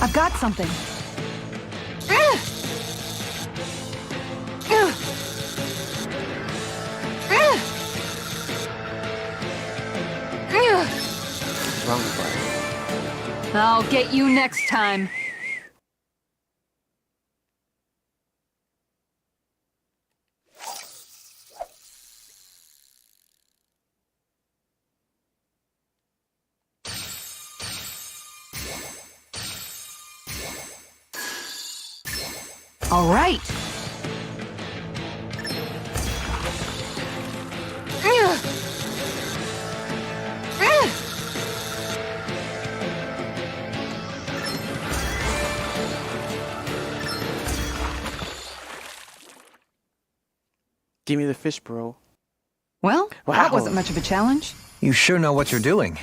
S6: I've got something.
S1: What's wrong with that?
S6: I'll get you next time. All right.
S1: Give me the fish, bro.
S6: Well,
S1: Wow.
S6: that wasn't much of a challenge.
S2: You sure know what you're doing.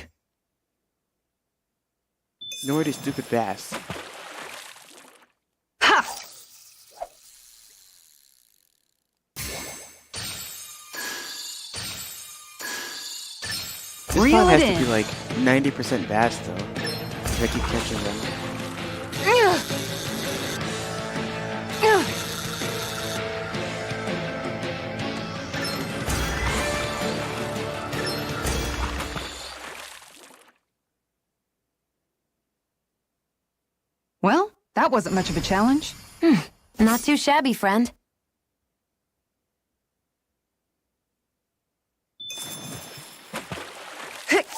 S1: Ignore these stupid bass.
S6: Ha!
S1: This
S6: Reel
S1: pond
S6: it
S1: has to
S6: in.
S1: be like 90% bass though. If I keep catching them.
S6: Well, that wasn't much of a challenge.
S3: Not too shabby, friend.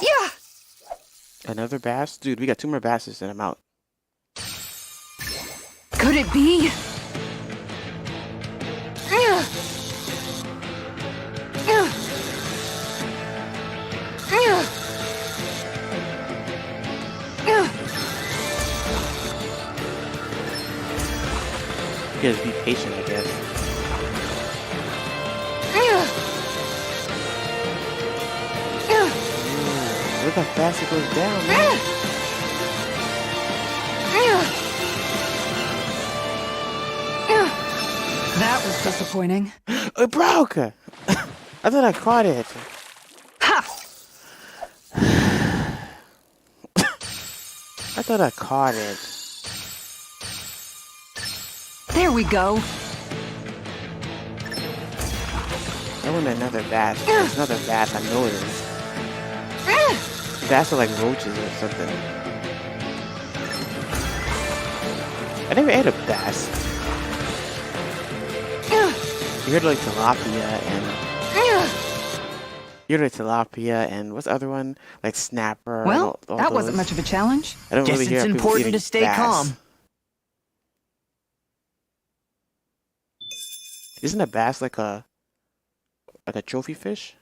S6: Yeah!
S1: Another bass? Dude, we got 2 more basses and I'm out.
S6: Could it be?
S1: You gotta be patient, I guess. Ooh, look how fast it goes down, man.
S6: That was disappointing.
S1: It broke! I thought I caught it.
S6: Ha!
S1: I thought I caught it.
S6: There we go.
S1: I want another bass. There's another bass, I know it is. Bass are like roaches or something. I never ate a bass. You heard like tilapia and what's the other one? Like snapper.
S6: Well,
S1: and all
S6: that wasn't
S1: those.
S6: much of a challenge.
S1: I don't
S4: Guess
S1: really hear
S4: it's
S1: people
S4: important
S1: eating
S4: to stay
S1: bass.
S4: calm.
S1: Isn't a bass like a trophy fish?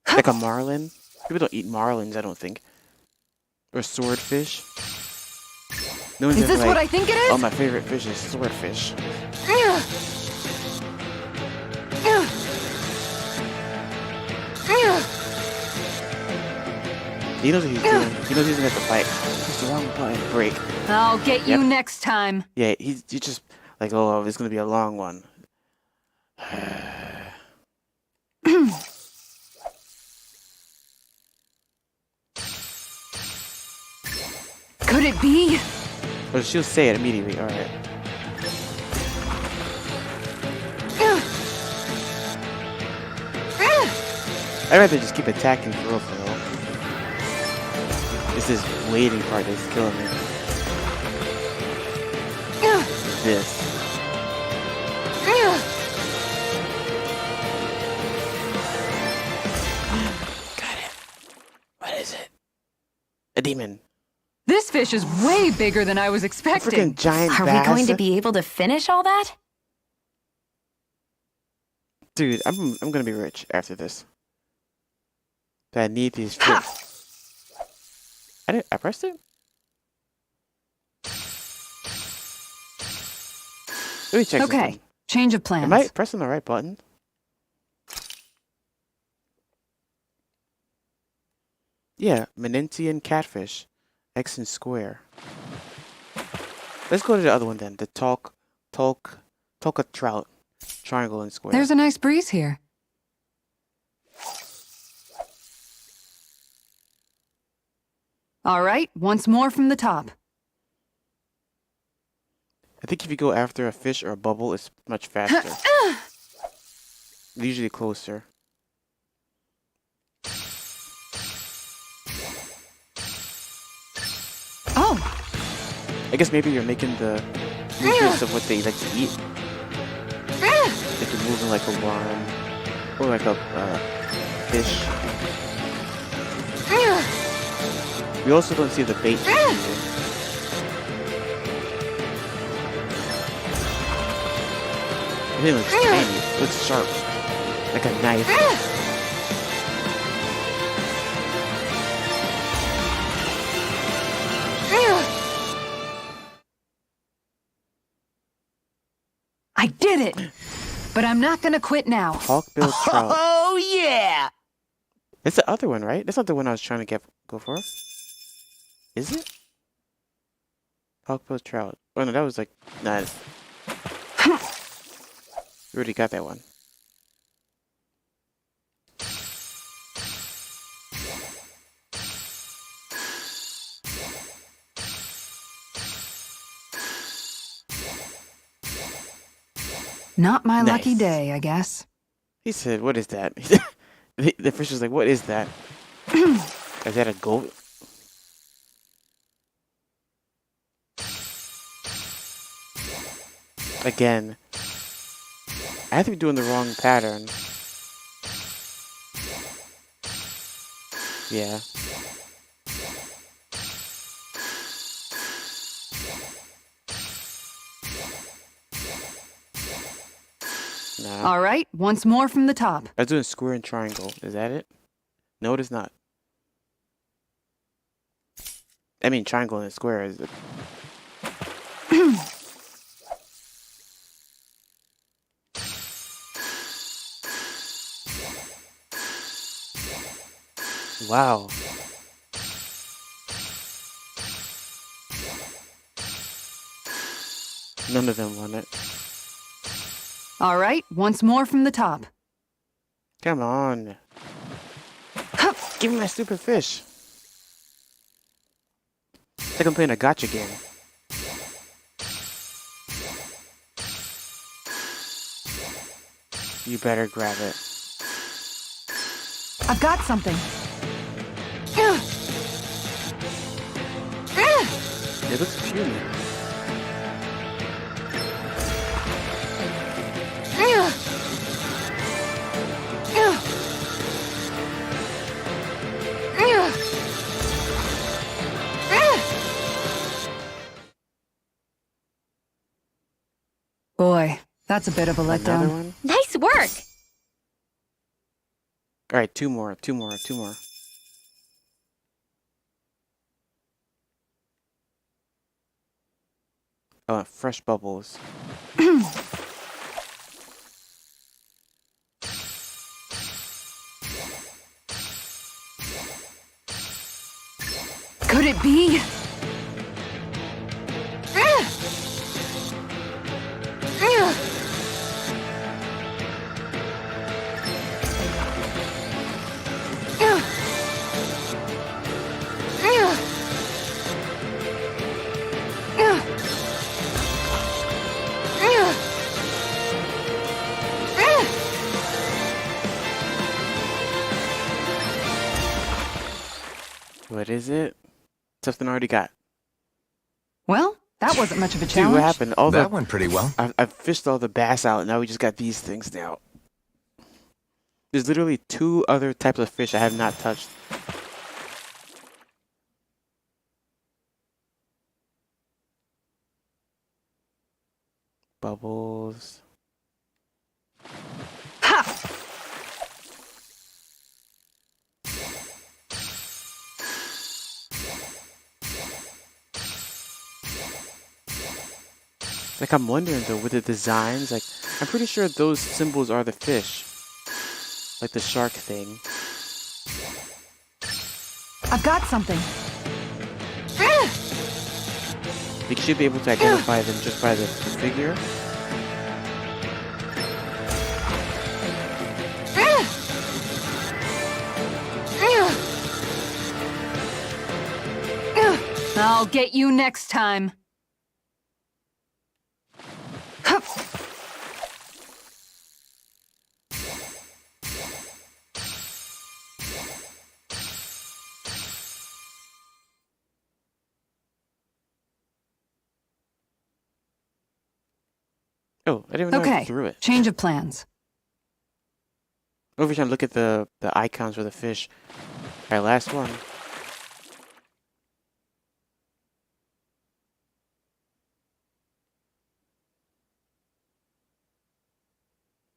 S1: Like a marlin? People don't eat marlins, I don't think. Or swordfish. No one's
S6: Is
S1: ever
S6: this what I think it is?
S1: Oh, my favorite fish is swordfish. He knows what he's doing. He knows he's gonna have to fight. It's the wrong button. Break.
S6: I'll get you
S1: Yep.
S6: next time.
S1: Yeah, he's just like, oh, it's gonna be a long one.
S6: Could it be?
S1: Or she'll say it immediately. All right. I'd rather just keep attacking for real, for real. It's this waiting part that's killing me. This. Got it. What is it? A demon.
S6: This fish is way bigger than I was
S1: A
S6: expecting.
S1: freaking giant
S3: Are
S1: bass.
S3: we going to be able to finish all that?
S1: Dude, I'm gonna be rich after this. But I need these fish. I pressed it? Let me check
S6: Okay,
S1: something.
S6: change of plans.
S1: Am I pressing the right button? Yeah, Menentian catfish. X and square. Let's go to the other one then. The Toka trout. Triangle and square.
S6: There's a nice breeze here. All right, once more from the top.
S1: I think if you go after a fish or a bubble, it's much faster. Usually closer.
S6: Oh,
S1: I guess maybe you're making the movements of what they like to eat. Like you're moving like a worm or like a fish. We also don't see the bait. It looks tiny. It looks sharp, like a knife.
S6: I did it! But I'm not gonna quit now.
S1: Hawk-billed trout.
S4: Oh, yeah!
S1: That's the other one, right? That's not the one I was trying to go for. Is it? Hawk-billed trout. Oh no, that was like nice. We already got that one.
S6: Not my lucky
S1: Nice.
S6: day, I guess.
S1: He said, "What is that?" The fish was like, "What is that? Is that a goat?" Again, I have to be doing the wrong pattern. Yeah. Nah.
S6: All right, once more from the top.
S1: I was doing square and triangle. Is that it? No, it is not. I mean, triangle and square is it? Wow. None of them won it.
S6: All right, once more from the top.
S1: Come on. Give me my stupid fish. It's like I'm playing a gotcha game. You better grab it.
S6: I've got something.
S1: It looks puny.
S6: Boy, that's a bit of a
S1: Another
S6: letdown.
S1: one?
S7: Nice work!
S1: Alright, two more. Oh, fresh bubbles.
S6: Could it be?
S1: What is it? Something I already got.
S6: Well, that wasn't much of a
S1: Dude,
S6: challenge.
S1: what happened? All
S5: That
S1: the
S5: went pretty well.
S1: I've fished all the bass out. Now we just got these things now. There's literally 2 other types of fish I have not touched. Bubbles.
S6: Ha!
S1: Like, I'm wondering though, with the designs, like, I'm pretty sure those symbols are the fish. Like the shark thing.
S6: I've got something.
S1: You should be able to identify them just by the figure.
S6: I'll get you next time. Hup.
S1: Oh, I didn't even know I
S6: Okay,
S1: threw it.
S6: change of plans.
S1: Over time, look at the icons for the fish. Alright, last one.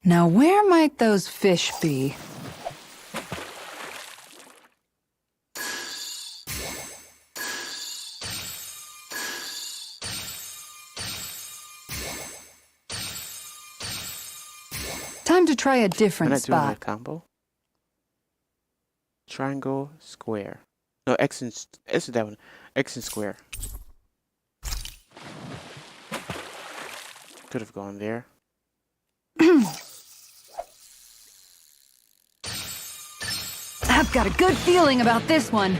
S6: Now, where might those fish be? Time to try a
S1: I'm
S6: different
S1: not doing a
S6: spot.
S1: combo. Triangle, square. No, X and S is that one. X and square. Could have gone there.
S6: I've got a good feeling about this one.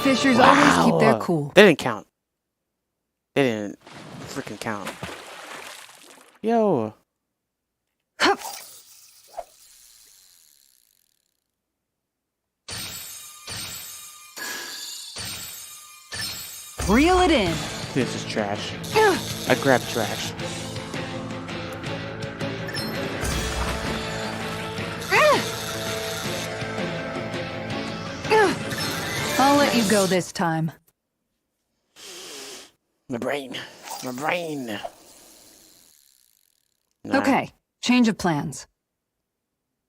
S6: fishers always keep their cool.
S1: They didn't count. They didn't freaking count. Yo.
S6: Hup. Reel it in.
S1: This is trash. I grabbed trash.
S6: I'll let you go this time.
S1: My brain. My brain. Nah.
S6: Okay, change of plans.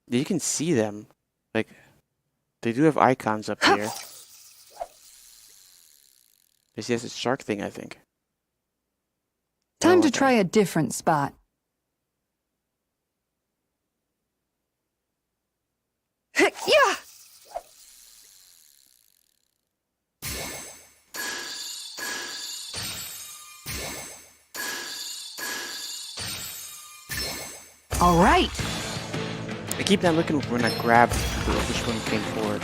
S1: You can see them. Like, they do have icons up here. This is a shark thing, I think.
S6: Time to try a different spot. Yeah! All right.
S1: I keep not looking when I grab which one came forward.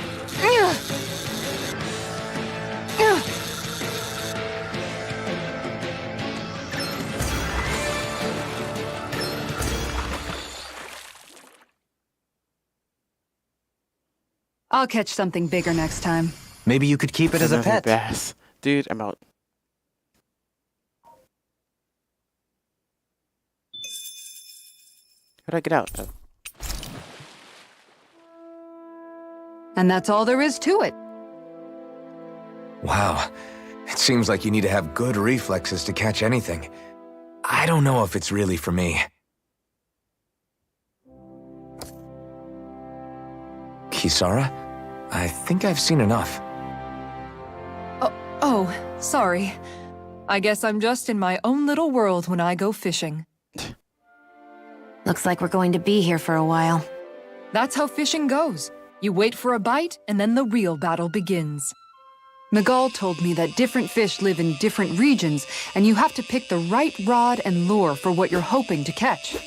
S6: I'll catch something bigger next time.
S2: Maybe you could keep it as a
S1: Another
S2: pet.
S1: bass. Dude, I'm out. How'd I get out, though?
S6: And that's all there is to it.
S5: Wow. It seems like you need to have good reflexes to catch anything. I don't know if it's really for me. Kisara? I think I've seen enough.
S9: Oh, sorry. I guess I'm just in my own little world when I go fishing.
S3: Looks like we're going to be here for a while.
S9: That's how fishing goes. You wait for a bite, and then the real battle begins.
S6: Miguel told me that different fish live in different regions, and you have to pick the right rod and lure for what you're hoping to catch.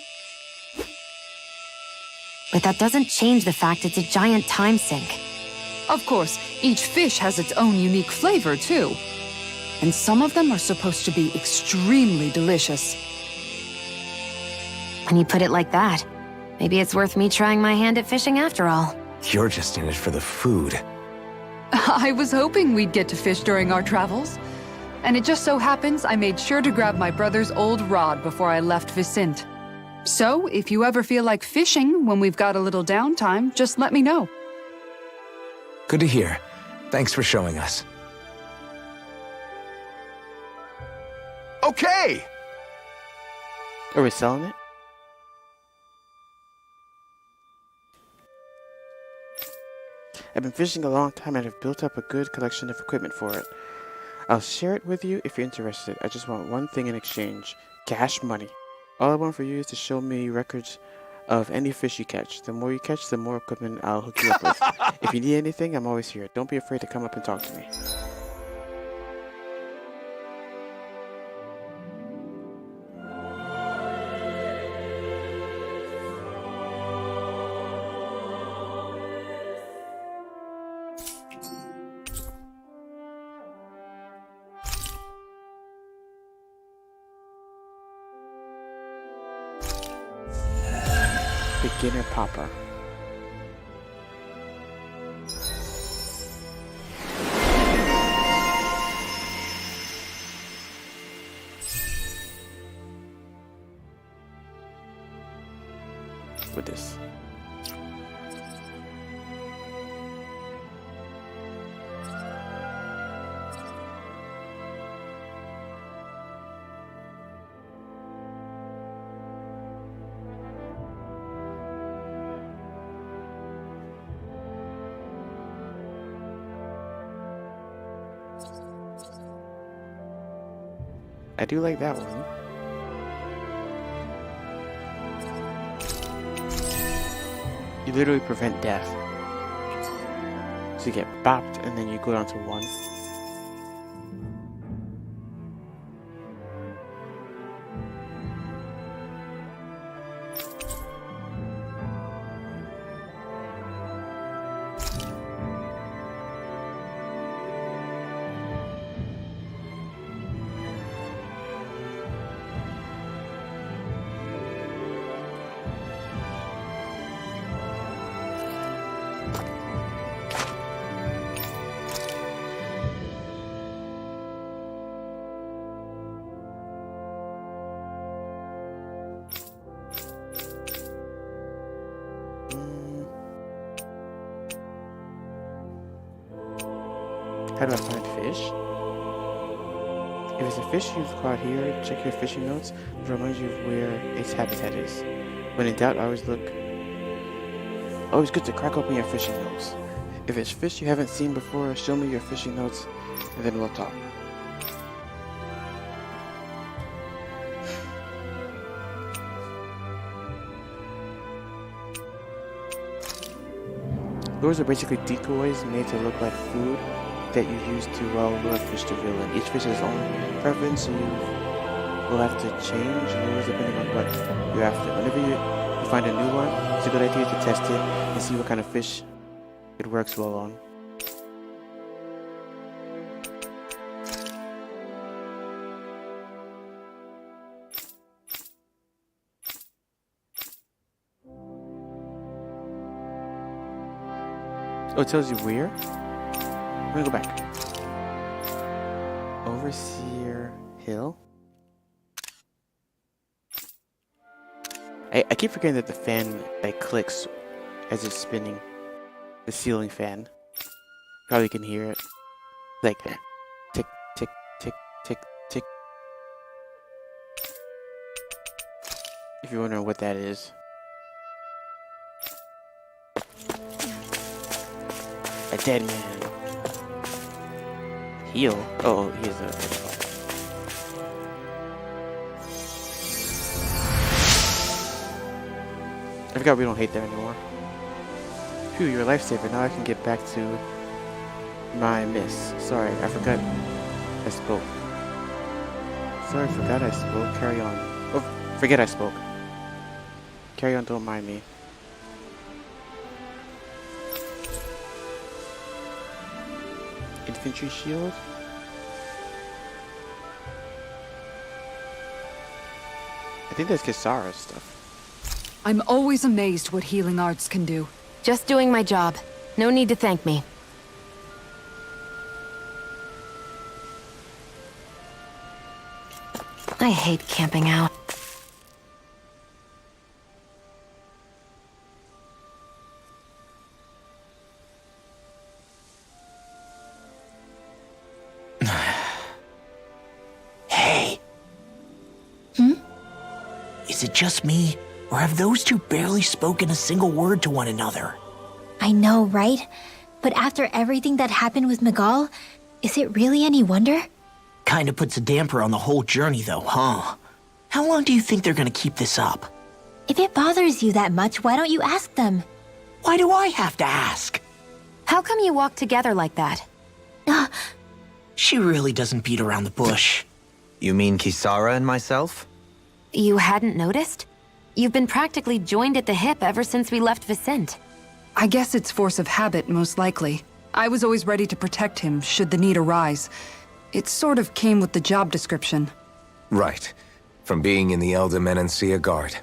S3: But that doesn't change the fact it's a giant time sink.
S6: Of course, each fish has its own unique flavor, too. And some of them are supposed to be extremely delicious.
S3: When you put it like that, maybe it's worth me trying my hand at fishing after all.
S5: You're just in it for the food.
S6: I was hoping we'd get to fish during our travels. And it just so happens I made sure to grab my brother's old rod before I left Vicente. So, if you ever feel like fishing when we've got a little downtime, just let me know.
S5: Good to hear. Thanks for showing us.
S2: Okay!
S1: Are we selling it? I've been fishing a long time and have built up a good collection of equipment for it. I'll share it with you if you're interested. I just want one thing in exchange. Cash money. All I want for you is to show me records of any fish you catch. The more you catch, the more equipment I'll hook you up with. If you need anything, I'm always here. Don't be afraid to come up and talk to me. Beginner popper. With this. I do like that one. You literally prevent death. So you get bopped and then you go down to 1. do I find fish? If it's a fish you've caught here, check your fishing notes to remind you of where its habitat is. When in doubt, always good to crack open your fishing notes. If it's fish you haven't seen before, show me your fishing notes, and then we'll talk. Lures are basically decoys made to look like food that you use to lure fish to reel in. Each fish has its own preference, so you will have to change lures depending on what you're after. Whenever you find a new one, it's a good idea to test it and see what kind of fish it works well on. Oh, it tells you where? I'm gonna go back. Overseer Hill? I keep forgetting that the fan like clicks as it's spinning. The ceiling fan. Probably can hear it. Like tick, tick, tick, tick, tick. If you're wondering what that is. A dead man. Heal? Oh, he is a... I forgot we don't hate that anymore. Phew, you're a lifesaver. Now I can get back to my miss. Sorry, I forgot I spoke. Sorry, I forgot I spoke. Carry on. Oh, forget I spoke. Carry on, don't mind me. Infantry shield? I think that's Kisara's stuff.
S6: I'm always amazed what healing arts can do.
S3: Just doing my job. No need to thank me. I hate camping out.
S4: Hey. Is it just me, or have those two barely spoken a single word to one another?
S7: I know, right? But after everything that happened with Miguel, is it really any wonder?
S4: Kinda puts a damper on the whole journey though, huh? How long do you think they're gonna keep this up?
S7: If it bothers you that much, why don't you ask them?
S4: Why do I have to ask?
S3: How come you walk together like that?
S4: She really doesn't beat around the bush.
S2: You mean Kisara and myself?
S3: You hadn't noticed? You've been practically joined at the hip ever since we left Vicente.
S6: I guess it's force of habit, most likely. I was always ready to protect him, should the need arise. It sort of came with the job description.
S5: Right. From being in the Elder Menancia Guard.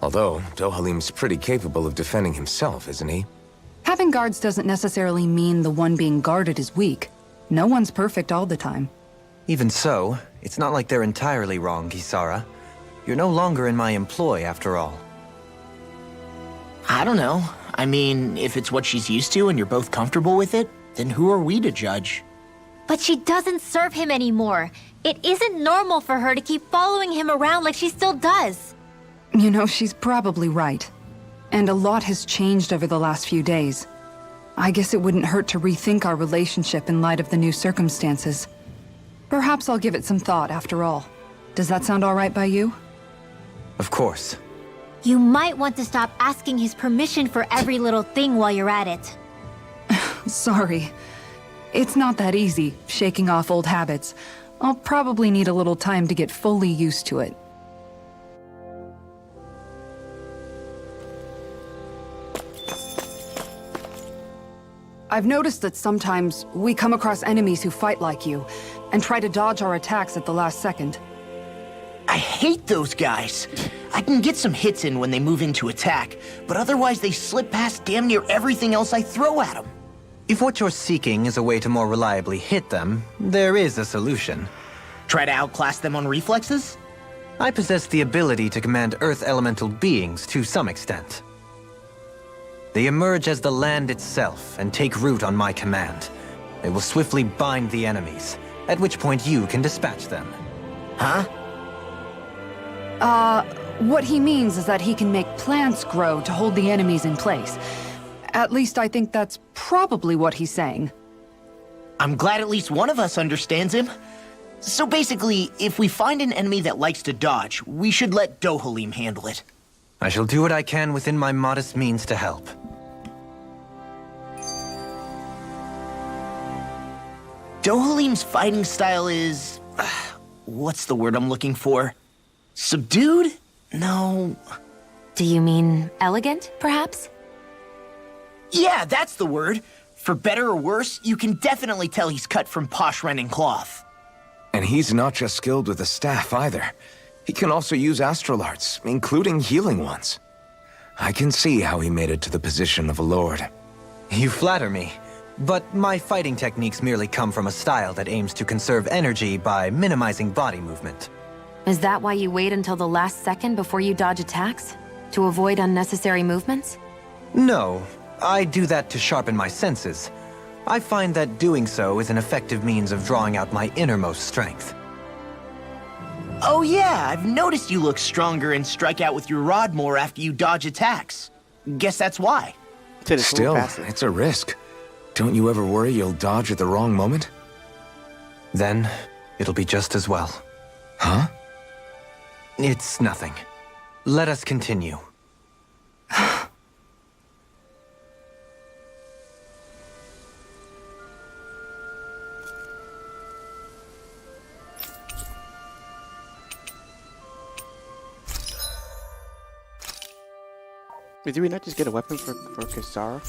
S5: Although, Dohalim's pretty capable of defending himself, isn't he?
S6: Having guards doesn't necessarily mean the one being guarded is weak. No one's perfect all the time.
S2: Even so, it's not like they're entirely wrong, Kisara. You're no longer in my employ, after all.
S4: I don't know. I mean, if it's what she's used to and you're both comfortable with it, then who are we to judge?
S7: But she doesn't serve him anymore. It isn't normal for her to keep following him around like she still does.
S6: You know, she's probably right. And a lot has changed over the last few days. I guess it wouldn't hurt to rethink our relationship in light of the new circumstances. Perhaps I'll give it some thought after all. Does that sound all right by you?
S2: Of course.
S7: You might want to stop asking his permission for every little thing while you're at it.
S6: Sorry. It's not that easy, shaking off old habits. I'll probably need a little time to get fully used to it. I've noticed that sometimes we come across enemies who fight like you, and try to dodge our attacks at the last second.
S4: I hate those guys. I can get some hits in when they move into attack, but otherwise they slip past damn near everything else I throw at them.
S2: If what you're seeking is a way to more reliably hit them, there is a solution.
S4: Try to outclass them on reflexes?
S2: I possess the ability to command Earth elemental beings to some extent. They emerge as the land itself and take root on my command. It will swiftly bind the enemies, at which point you can dispatch them.
S4: Huh?
S6: What he means is that he can make plants grow to hold the enemies in place. At least I think that's probably what he's saying.
S4: I'm glad at least one of us understands him. So basically, if we find an enemy that likes to dodge, we should let Dohalim handle it.
S2: I shall do what I can within my modest means to help.
S4: Dohalim's fighting style is... what's the word I'm looking for? Subdued? No...
S3: Do you mean elegant, perhaps?
S4: Yeah, that's the word. For better or worse, you can definitely tell he's cut from posh rending cloth.
S5: And he's not just skilled with the staff either. He can also use astral arts, including healing ones. I can see how he made it to the position of a lord.
S2: You flatter me, but my fighting techniques merely come from a style that aims to conserve energy by minimizing body movement.
S3: Is that why you wait until the last second before you dodge attacks? To avoid unnecessary movements?
S2: No, I do that to sharpen my senses. I find that doing so is an effective means of drawing out my innermost strength.
S4: Oh yeah, I've noticed you look stronger and strike out with your rod more after you dodge attacks. Guess that's why.
S5: Still, it's a risk. Don't you ever worry you'll dodge at the wrong moment?
S2: Then, it'll be just as well.
S5: Huh?
S2: It's nothing. Let us continue.
S1: Wait, did we not just get a weapon for Kisara?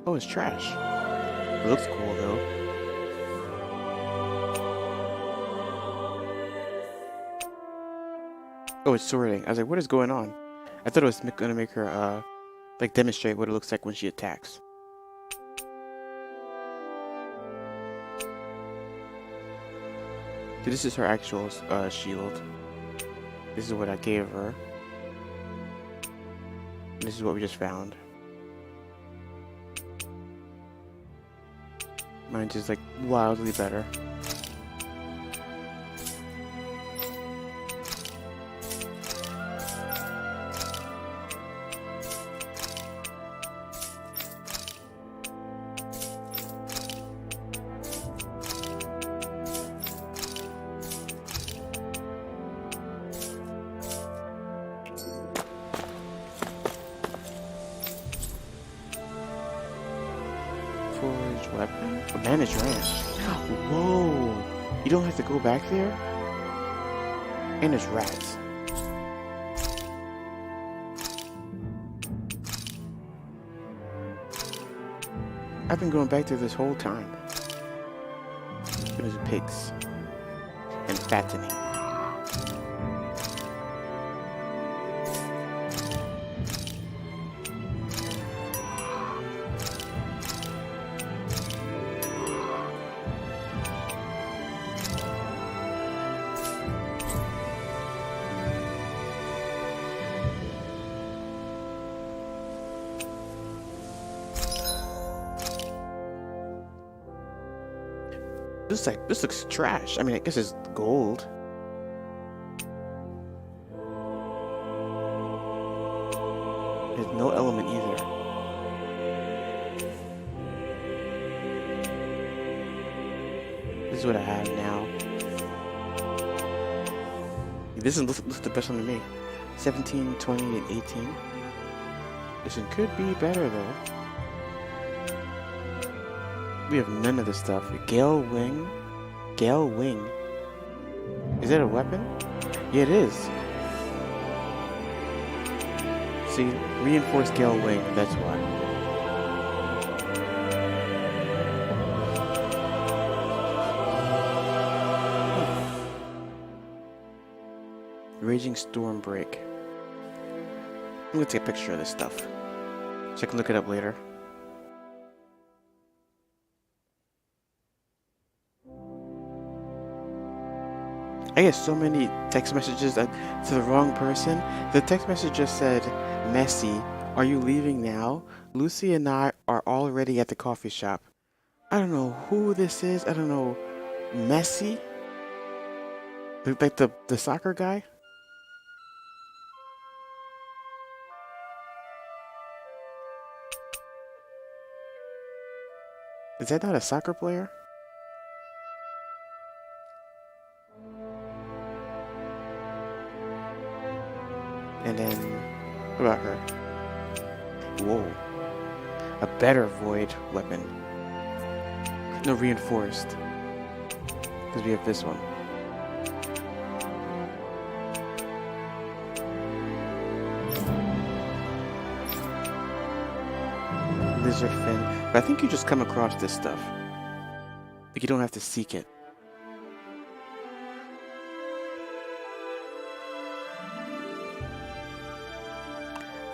S1: Oh, it's trash. It looks cool though. Oh, it's sorting. I was like, what is going on? I thought it was gonna make her, like, demonstrate what it looks like when she attacks. So this is her actual shield. This is what I gave her. And this is what we just found. Mine's just like wildly better. Forged weapon? A managed ranch. Whoa! You don't have to go back there? And there's rats. I've been going back there this whole time. There's pigs. And fattening. This looks trash. I mean, I guess it's gold. There's no element either. This is what I have now. This one looks the best one to me. 17, 20, and 18. This one could be better though. We have none of this stuff. Gale Wing? Gale Wing? Is that a weapon? Yeah, it is. See, reinforced Gale Wing, that's why. Raging Storm Break. I'm gonna take a picture of this stuff so I can look it up later. I get so many text messages to the wrong person. The text message just said, Messi, are you leaving now? Lucy and I are already at the coffee shop. I don't know who this is. I don't know. Messi? Like the soccer guy? Is that not a soccer player? And then, what about her? Whoa. A better void weapon. No, reinforced. Because we have this one. Lizard fin. But I think you just come across this stuff. Like you don't have to seek it.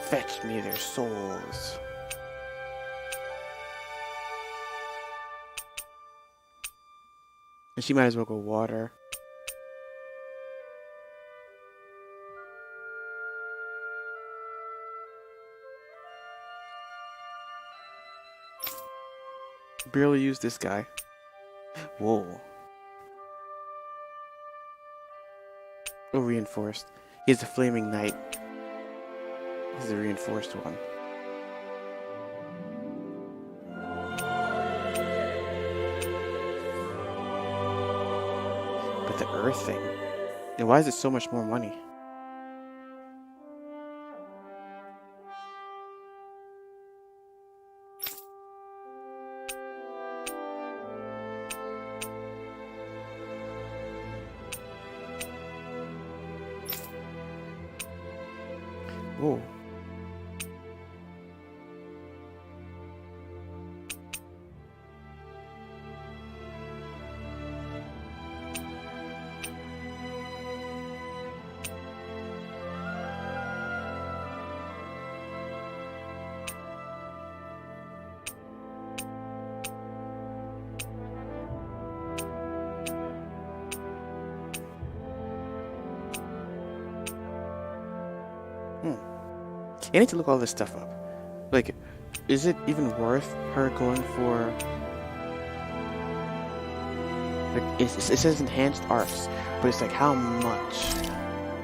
S1: Fetch me their souls. And she might as well go water. Barely use this guy. Whoa. Oh, reinforced. He has a flaming knight. This is a reinforced one. But the earth thing. And why is it so much more money? Whoa. I need to look all this stuff up. Like, is it even worth her going for... Like, it says enhanced arts, but it's like, how much?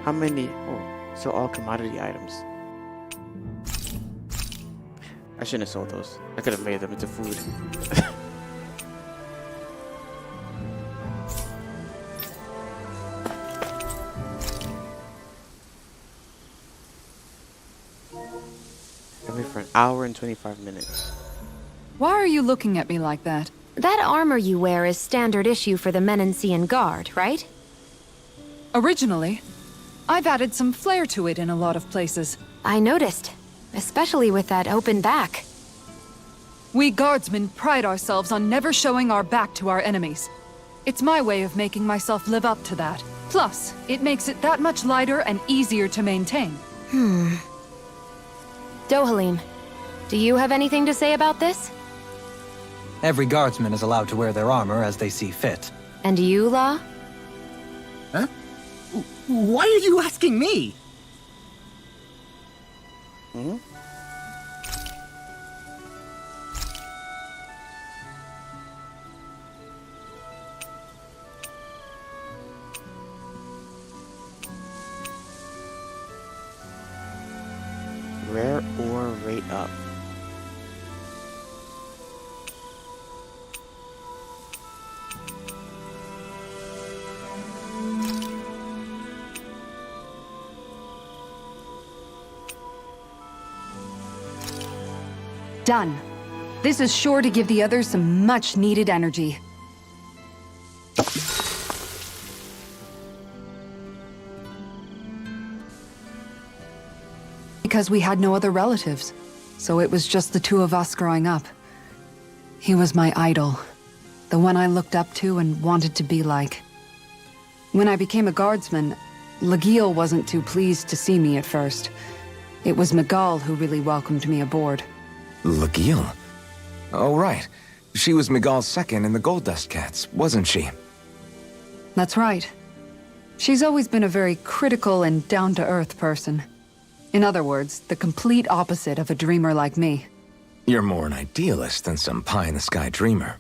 S1: How many? Oh, so all commodity items. I shouldn't have sold those. I could have made them into food. For an hour and 25 minutes.
S6: Why are you looking at me like that?
S3: That armor you wear is standard issue for the Menancian Guard, right?
S6: Originally, I've added some flair to it in a lot of places.
S3: I noticed, especially with that open back.
S6: We guardsmen pride ourselves on never showing our back to our enemies. It's my way of making myself live up to that. Plus, it makes it that much lighter and easier to maintain.
S3: Dohalim, do you have anything to say about this?
S2: Every guardsman is allowed to wear their armor as they see fit.
S3: And you, La?
S4: Huh? Why are you asking me?
S1: Hmm? Rare ore rate up.
S6: Done. This is sure to give the others some much-needed energy. Because we had no other relatives, so it was just the two of us growing up. He was my idol, the one I looked up to and wanted to be like. When I became a guardsman, Lagiel wasn't too pleased to see me at first. It was Miguel who really welcomed me aboard.
S5: Lagiel? Oh, right. She was Miguel's second in the Gold Dust Cats, wasn't she?
S6: That's right. She's always been a very critical and down-to-earth person. In other words, the complete opposite of a dreamer like me.
S5: You're more an idealist than some pie-in-the-sky dreamer.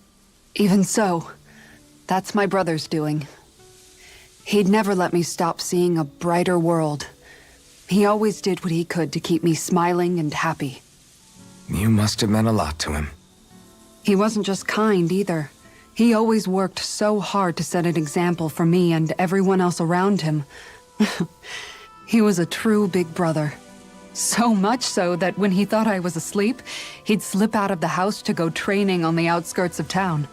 S6: Even so, that's my brother's doing. He'd never let me stop seeing a brighter world. He always did what he could to keep me smiling and happy.
S5: You must have meant a lot to him.
S6: He wasn't just kind, either. He always worked so hard to set an example for me and everyone else around him. He was a true big brother. So much so that when he thought I was asleep, he'd slip out of the house to go training on the outskirts of town.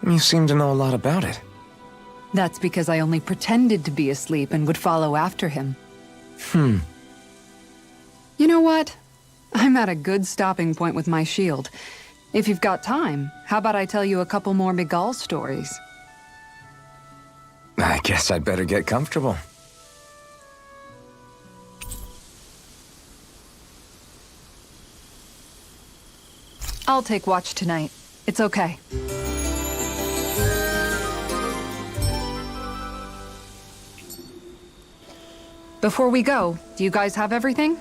S5: You seem to know a lot about it.
S6: That's because I only pretended to be asleep and would follow after him. You know what? I'm at a good stopping point with my shield. If you've got time, how about I tell you a couple more Miguel stories?
S5: I guess I'd better get comfortable.
S6: I'll take watch tonight. It's okay. Before we go, do you guys have everything?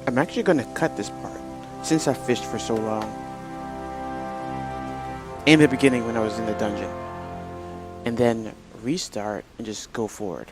S1: I'm actually gonna cut this part, since I fished for so long. In the beginning when I was in the dungeon. And then restart and just go forward.